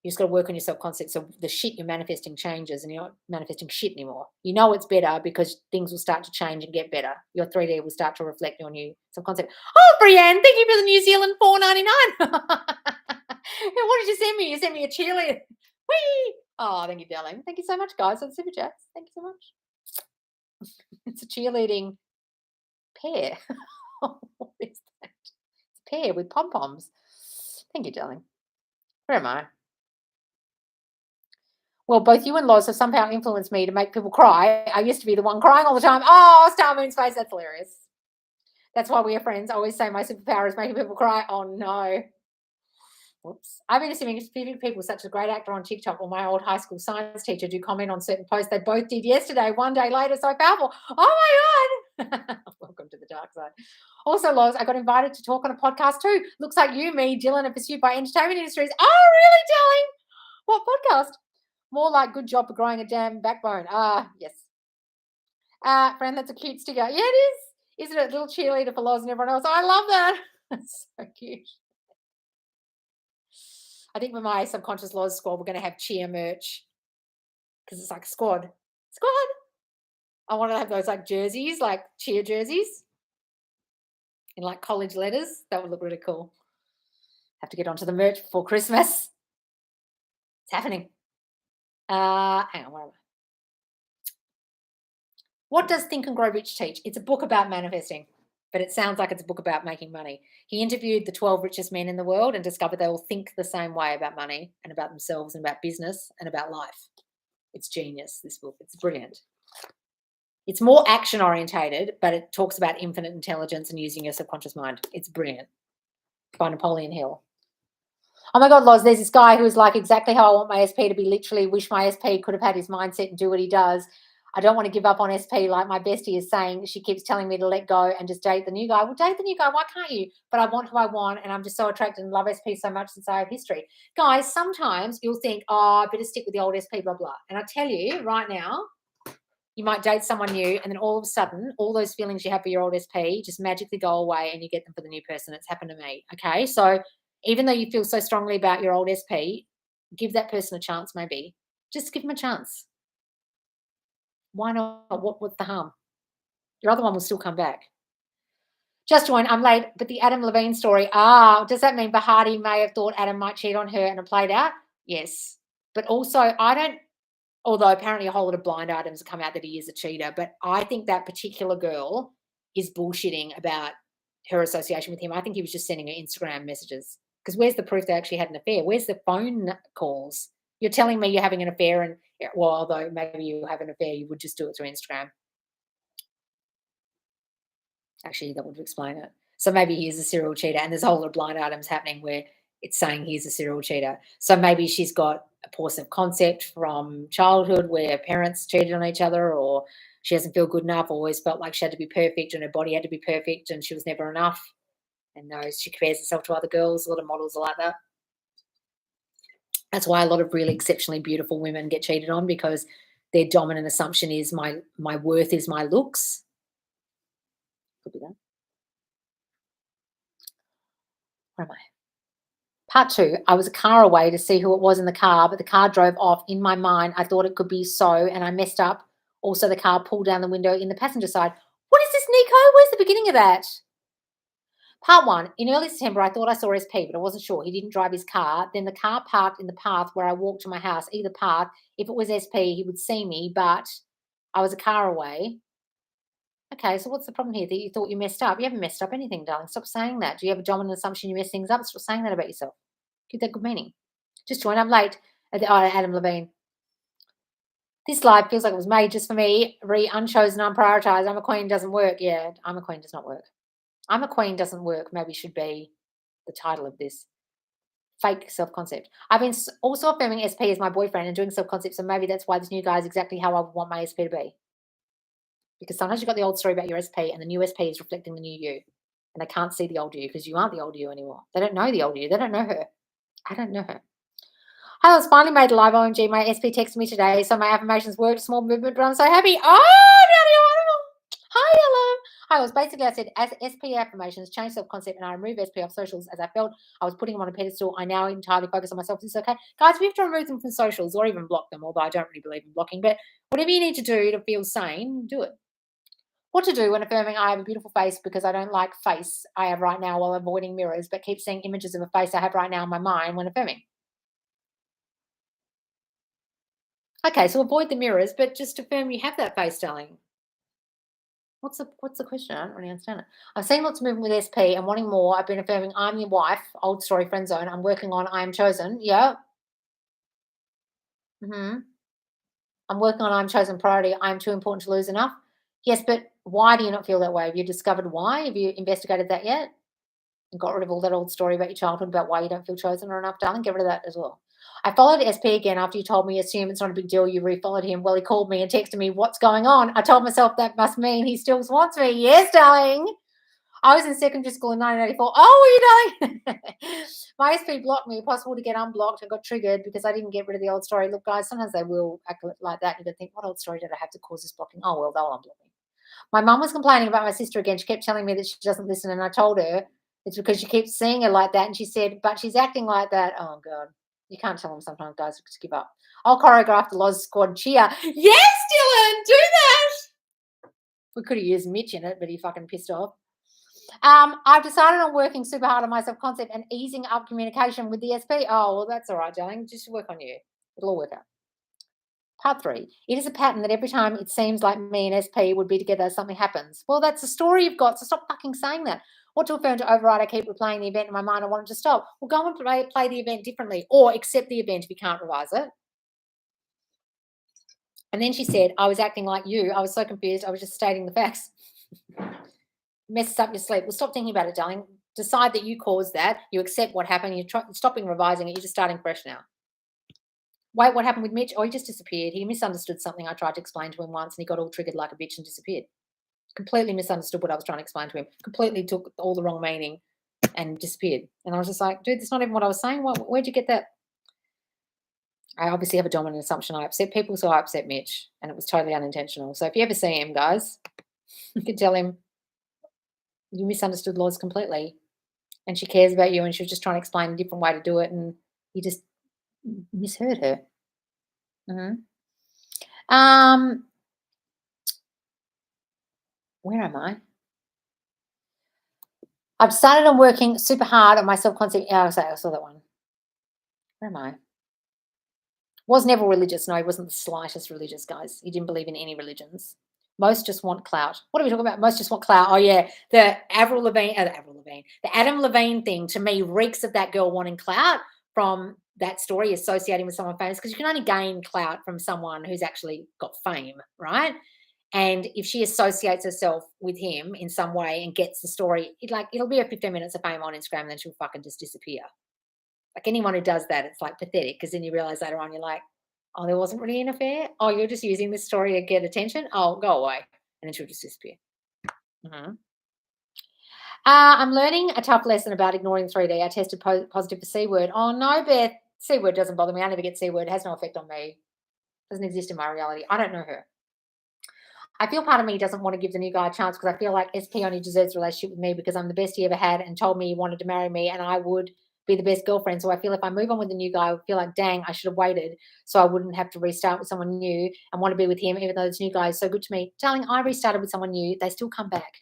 You just got to work on your self-concept so the shit you're manifesting changes and you're not manifesting shit anymore. You know it's better because things will start to change and get better. Your 3D will start to reflect your new self-concept. Oh, Brienne, thank you for the New Zealand $4.99. What did you send me? You sent me a cheerleader. Whee! Oh, thank you, darling. Thank you so much, guys, for the super chats. Thank you so much. It's a cheerleading pear. What is that? It's a pear with pom-poms. Thank you, darling. Where am I? Well, both you and Loz have somehow influenced me to make people cry. I used to be the one crying all the time. Oh, Star Moon's face, that's hilarious. That's why we are friends. I always say my superpower is making people cry. Oh, no. Whoops. I've been assuming specific people such as a great actor on TikTok or my old high school science teacher do comment on certain posts they both did yesterday, one day later, so powerful. Oh, my God. Welcome to the dark side. Also, Loz, I got invited to talk on a podcast too. Looks like you, me, Dylan are pursued by entertainment industries. Oh, really, darling? What podcast? More like good job for growing a damn backbone. Yes. Friend, that's a cute sticker. Yeah, it is. Isn't it? A little cheerleader for Loz and everyone else. I love that. That's so cute. I think for my subconscious Loz squad, we're going to have cheer merch because it's like squad. Squad. I want to have those like jerseys, like cheer jerseys in like college letters. That would look really cool. Have to get onto the merch before Christmas. It's happening. Hang on, where am I? What does Think and Grow Rich teach? It's a book about manifesting, but it sounds like it's a book about making money. He interviewed the 12 richest men in the world and discovered they all think the same way about money and about themselves and about business and about life. It's genius, this book. It's brilliant. It's more action orientated, but it talks about infinite intelligence and using your subconscious mind. It's brilliant. By Napoleon Hill. Oh my God, Loz, there's this guy who's like exactly how I want my SP to be. Literally wish my SP could have had his mindset and do what he does. I don't want to give up on SP like my bestie is saying. She keeps telling me to let go and just date the new guy. Well, date the new guy. Why can't you? But I want who I want, and I'm just so attracted and love SP so much since I have history. Guys, sometimes you'll think, oh, I better stick with the old SP, blah, blah. And I tell you right now, you might date someone new, and then all of a sudden, all those feelings you have for your old SP just magically go away and you get them for the new person. It's happened to me, okay? So even though you feel so strongly about your old SP, give that person a chance maybe. Just give them a chance. Why not? What's the harm? Your other one will still come back. Just joined. I'm late, but the Adam Levine story. Does that mean Bahati may have thought Adam might cheat on her and it played out? Yes. But also, although apparently a whole lot of blind items have come out that he is a cheater, but I think that particular girl is bullshitting about her association with him. I think he was just sending her Instagram messages. Because where's the proof they actually had an affair? Where's the phone calls? You're telling me you're having an affair and, well, although maybe you have an affair, you would just do it through Instagram. Actually, that would explain it. So maybe he is a serial cheater and there's a whole lot of blind items happening where it's saying he's a serial cheater. So maybe she's got a poor self-concept from childhood where parents cheated on each other, or she doesn't feel good enough, always felt like she had to be perfect and her body had to be perfect and she was never enough. And knows she compares herself to other girls. A lot of models are like that. That's why a lot of really exceptionally beautiful women get cheated on, because their dominant assumption is my worth is my looks. Could be that. Where am I? Part 2, I was a car away to see who it was in the car, but the car drove off. In my mind, I thought it could be so, and I messed up. Also, the car pulled down the window in the passenger side. What is this, Nico? Where's the beginning of that? Part 1. In early September, I thought I saw SP, but I wasn't sure. He didn't drive his car. Then the car parked in the path where I walked to my house. Either path, if it was SP, he would see me, but I was a car away. Okay, so what's the problem here? That you thought you messed up? You haven't messed up anything, darling. Stop saying that. Do you have a dominant assumption you mess things up? Stop saying that about yourself. Give that good meaning. Just join up late. Adam Levine. This live feels like it was made just for me. Unchosen, unprioritized. I'm a queen doesn't work. Yeah, I'm a queen does not work. I'm a queen doesn't work. Maybe should be the title of this. Fake self-concept. I've been also affirming SP as my boyfriend and doing self-concept, so maybe that's why this new guy is exactly how I want my SP to be. Because sometimes you've got the old story about your SP and the new SP is reflecting the new you. And they can't see the old you because you aren't the old you anymore. They don't know the old you. They don't know her. I don't know her. Hi, I was finally made live. OMG, my SP texted me today, so my affirmations worked. Small movement, but I'm so happy. Oh, daddy, hi, hello. Hi, I said, as SP affirmations, change self-concept, and I removed SP off socials as I felt I was putting them on a pedestal. I now entirely focus on myself. Is this okay? Guys, we have to remove them from socials or even block them, although I don't really believe in blocking. But whatever you need to do to feel sane, do it. What to do when affirming I have a beautiful face because I don't like face I have right now while avoiding mirrors, but keep seeing images of a face I have right now in my mind when affirming. Okay, so avoid the mirrors, but just affirm you have that face, darling. What's the question? I don't really understand it. I've seen lots of movement with SP and wanting more. I've been affirming I'm your wife, old story friend zone. I'm working on I am chosen. Yeah. I'm working on I'm chosen priority. I'm too important to lose enough. Yes, but why do you not feel that way? Have you discovered why? Have you investigated that yet? And got rid of all that old story about your childhood about why you don't feel chosen or enough, darling. Get rid of that as well. I followed SP again after you told me, assume it's not a big deal. You refollowed him. Well, he called me and texted me, what's going on? I told myself that must mean he still wants me. Yes, darling. I was in secondary school in 1984. Oh, were you darling? My SP blocked me. Possible to get unblocked. I got triggered because I didn't get rid of the old story. Look, guys, sometimes they will act like that. You got to think, what old story did I have to cause this blocking? Oh, well, they'll unblock me. My mum was complaining about my sister again. She kept telling me that she doesn't listen, and I told her it's because she keeps seeing her like that. And she said, but she's acting like that. Oh, God. You can't tell them sometimes, guys. Just give up. I'll choreograph the Loz Squad cheer. Yes, Dylan, do that. We could have used Mitch in it, but he fucking pissed off. I've decided on working super hard on my self-concept and easing up communication with the SP. Oh, well, that's all right, darling. Just work on you. It'll all work out. Part 3. It is a pattern that every time it seems like me and SP would be together, something happens. Well, that's the story you've got, so stop fucking saying that. What to affirm to override? I keep replaying the event in my mind. I want it to stop. Well, go and play the event differently or accept the event if you can't revise it. And then she said, I was acting like you. I was so confused. I was just stating the facts. Messes up your sleep. Well, stop thinking about it, darling. Decide that you caused that. You accept what happened. You're stopping revising it. You're just starting fresh now. Wait, what happened with Mitch? Oh, he just disappeared. He misunderstood something I tried to explain to him once and he got all triggered like a bitch and disappeared. Completely misunderstood what I was trying to explain to him. Completely took all the wrong meaning and disappeared. And I was just like, dude, that's not even what I was saying. Where'd you get that? I obviously have a dominant assumption. I upset people, so I upset Mitch. And it was totally unintentional. So if you ever see him, guys, you can tell him you misunderstood Loz completely. And she cares about you and she was just trying to explain a different way to do it. And you just misheard her. Where am I? I've started on working super hard on my self-concept. Yeah, I saw that one. Where am I? Was never religious. No, he wasn't the slightest religious, guys. He didn't believe in any religions. Most just want clout. What are we talking about? Most just want clout. Oh, yeah. The the Adam Levine thing to me reeks of that girl wanting clout from that story associating with someone famous because you can only gain clout from someone who's actually got fame, right? And if she associates herself with him in some way and gets the story, it'll be a 15 minutes of fame on Instagram and then she'll fucking just disappear. Like anyone who does that, it's like pathetic because then you realize later on you're like, oh, there wasn't really an affair. Oh, you're just using this story to get attention. Oh, go away. And then she'll just disappear. I'm learning a tough lesson about ignoring 3D. I tested positive for C word. Oh, no, Beth. C word doesn't bother me. I never get C word. It has no effect on me. It doesn't exist in my reality. I don't know her. I feel part of me doesn't want to give the new guy a chance because I feel like SP only deserves a relationship with me because I'm the best he ever had and told me he wanted to marry me and I would be the best girlfriend. So I feel if I move on with the new guy, I would feel like, dang, I should have waited so I wouldn't have to restart with someone new and want to be with him, even though this new guy is so good to me. Darling, I restarted with someone new. They still come back.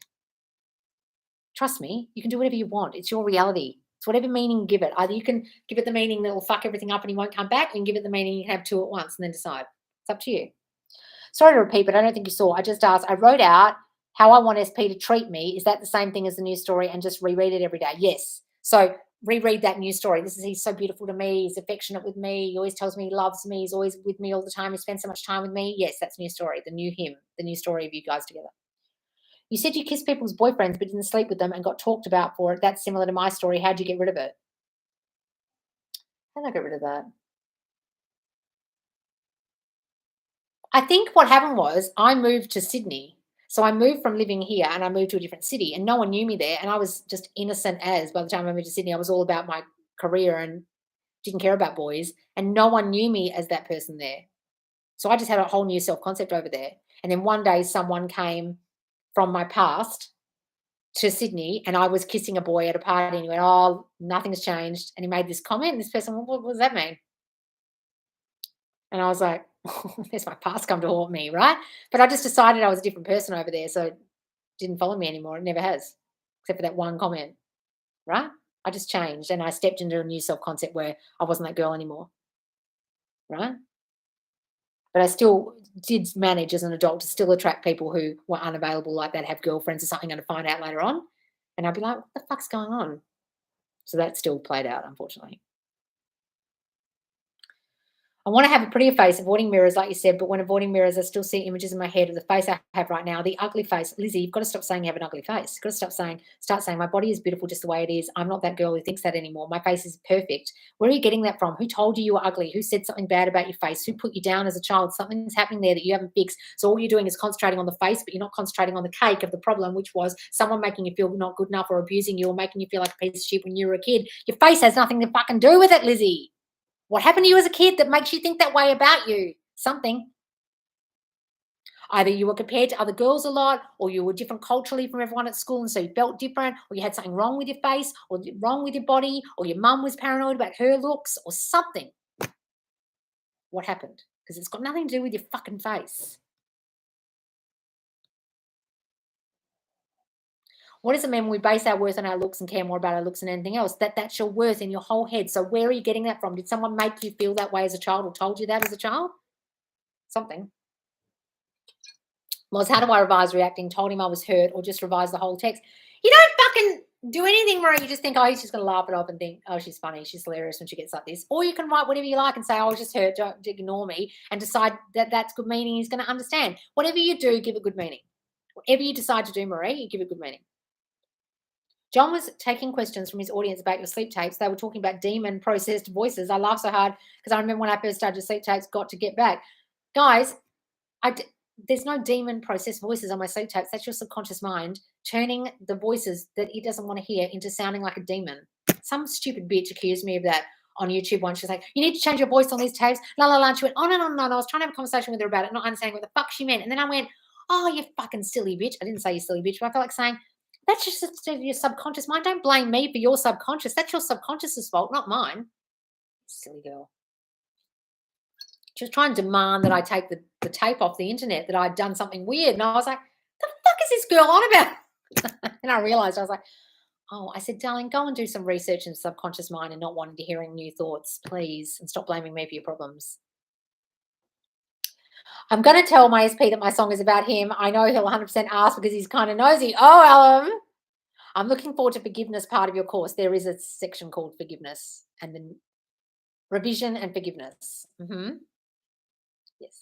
Trust me, you can do whatever you want. It's your reality. It's whatever meaning you give it. Either you can give it the meaning that will fuck everything up and you won't come back, or you can give it the meaning you can have two at once and then decide. It's up to you. Sorry to repeat, but I don't think you saw. I just asked, I wrote out how I want SP to treat me. Is that the same thing as the news story and just reread it every day? Yes. So reread that news story. He's so beautiful to me. He's affectionate with me. He always tells me he loves me. He's always with me all the time. He spends so much time with me. Yes, that's news story. The new him, the new story of you guys together. You said you kissed people's boyfriends but didn't sleep with them and got talked about for it. That's similar to my story. How'd you get rid of it? How did I get rid of that? I think what happened was I moved to Sydney. So I moved from living here and I moved to a different city and no one knew me there. And I was just innocent as by the time I moved to Sydney, I was all about my career and didn't care about boys. And no one knew me as that person there. So I just had a whole new self concept over there. And then one day someone came from my past to Sydney and I was kissing a boy at a party and he went, "Oh, nothing's changed." And he made this comment. And this person, what does that mean? And I was like, there's my past come to haunt me, right? But I just decided I was a different person over there. So it didn't follow me anymore. It never has, except for that one comment, right? I just changed and I stepped into a new self concept where I wasn't that girl anymore, right? But I still did manage as an adult to still attract people who were unavailable like that, have girlfriends or something, and to find out later on. And I'd be like, what the fuck's going on? So that still played out, unfortunately. I want to have a prettier face, avoiding mirrors, like you said, but when avoiding mirrors, I still see images in my head of the face I have right now, the ugly face. Lizzie, you've got to stop saying you have an ugly face. You've got to start saying, my body is beautiful just the way it is. I'm not that girl who thinks that anymore. My face is perfect. Where are you getting that from? Who told you were ugly? Who said something bad about your face? Who put you down as a child? Something's happening there that you haven't fixed. So all you're doing is concentrating on the face, but you're not concentrating on the cake of the problem, which was someone making you feel not good enough or abusing you or making you feel like a piece of shit when you were a kid. Your face has nothing to fucking do with it, Lizzie. What happened to you as a kid that makes you think that way about you? Something. Either you were compared to other girls a lot, or you were different culturally from everyone at school, and so you felt different, or you had something wrong with your face, or wrong with your body, or your mum was paranoid about her looks, or something. What happened? Because it's got nothing to do with your fucking face. What does it mean when we base our worth on our looks and care more about our looks than anything else? That's your worth in your whole head. So where are you getting that from? Did someone make you feel that way as a child or told you that as a child? Something. Was how do I revise reacting? Told him I was hurt or just revise the whole text. You don't fucking do anything where you just think, oh, he's just going to laugh it off and think, oh, she's funny. She's hilarious when she gets like this. Or you can write whatever you like and say, oh, I was just hurt. Don't ignore me and decide that that's good meaning. He's going to understand. Whatever you do, give it good meaning. Whatever you decide to do, Marie, you give it good meaning. John was taking questions from his audience about your sleep tapes. They were talking about demon processed voices. I laughed so hard because I remember when I first started sleep tapes, got to get back. Guys, there's no demon processed voices on my sleep tapes. That's your subconscious mind turning the voices that it doesn't want to hear into sounding like a demon. Some stupid bitch accused me of that on YouTube once. She's like, you need to change your voice on these tapes. La la la. And she went, oh no, no, no, no. I was trying to have a conversation with her about it, not understanding what the fuck she meant. And then I went, oh, you fucking silly bitch. I didn't say you silly bitch, but I felt like saying, that's just your subconscious mind. Don't blame me for your subconscious. That's your subconscious's fault, not mine. Silly girl. She was trying to demand that I take the tape off the internet, that I'd done something weird. And I was like, the fuck is this girl on about? And I realized, I was like, oh, I said, darling, go and do some research in subconscious mind and not wanting to hearing new thoughts, please. And stop blaming me for your problems. I'm going to tell my SP that my song is about him. I know he'll 100% ask because he's kind of nosy. Oh, Alan. I'm looking forward to forgiveness part of your course. There is a section called forgiveness and then revision and forgiveness. Yes.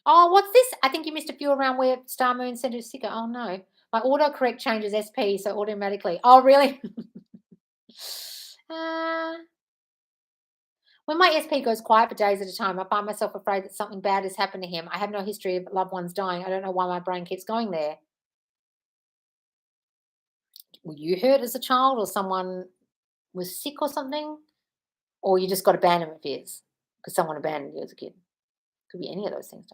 Oh, what's this? I think you missed a few around where Star Moon sent a sticker. Oh, no. My autocorrect changes SP, so automatically. Oh, really? When my SP goes quiet for days at a time, I find myself afraid that something bad has happened to him. I have no history of loved ones dying. I don't know why my brain keeps going there. Were you hurt as a child or someone was sick or something? Or you just got abandonment fears because someone abandoned you as a kid? Could be any of those things.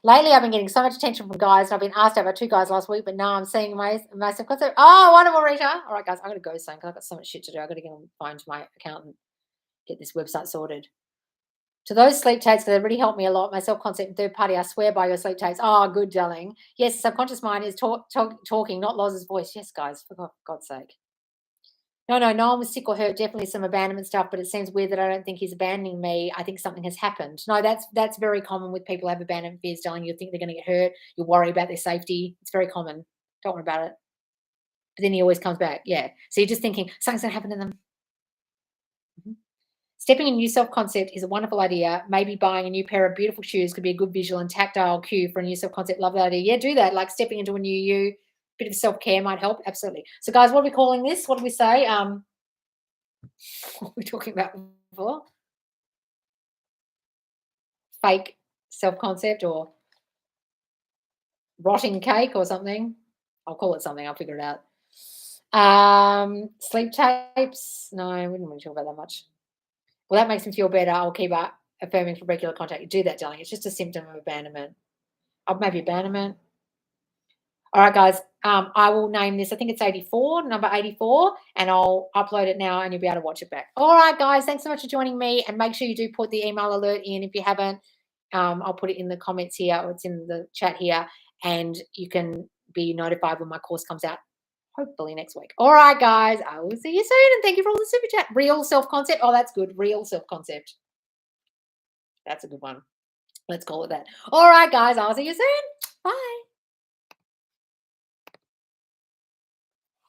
Lately, I've been getting so much attention from guys, and I've been asked about 2 guys last week, but now I'm seeing myself concept. Oh, wonderful, Rita. All right, guys, I'm going to go soon because I've got so much shit to do. I've got to get on the phone to my accountant, get this website sorted. To those sleep takes, because they really helped me a lot. My self-concept and third party, I swear by your sleep takes. Oh, good, darling. Yes, subconscious mind is talking, not Loz's voice. Yes, guys, for God's sake. No, no, no one was sick or hurt. Definitely some abandonment stuff, but it seems weird that I don't think he's abandoning me. I think something has happened. No, that's very common with people who have abandonment fears, darling. You think they're going to get hurt. You worry about their safety. It's very common. Don't worry about it. But then he always comes back. Yeah. So you're just thinking something's going to happen to them. Mhm. Stepping in new self concept is a wonderful idea. Maybe buying a new pair of beautiful shoes could be a good visual and tactile cue for a new self concept. Love that idea. Yeah, do that. Like stepping into a new you. Bit of self care might help. Absolutely. So, guys, what are we calling this? What do we say? What were we talking about before? Fake self concept or rotting cake or something. I'll call it something. I'll figure it out. Sleep tapes. No, we didn't really talk about that much. Well, that makes me feel better. I'll keep affirming for regular contact. Do that, darling. It's just a symptom of abandonment. Maybe abandonment. All right, guys. I will name this. I think it's 84, number 84, and I'll upload it now, and you'll be able to watch it back. All right, guys. Thanks so much for joining me, and make sure you do put the email alert in if you haven't. I'll put it in the comments here, or it's in the chat here, and you can be notified when my course comes out. Hopefully next week. All right, guys. I will see you soon, and thank you for all the super chat. Real self concept. Oh, that's good. Real self concept. That's a good one. Let's call it that. All right, guys. I'll see you soon. Bye.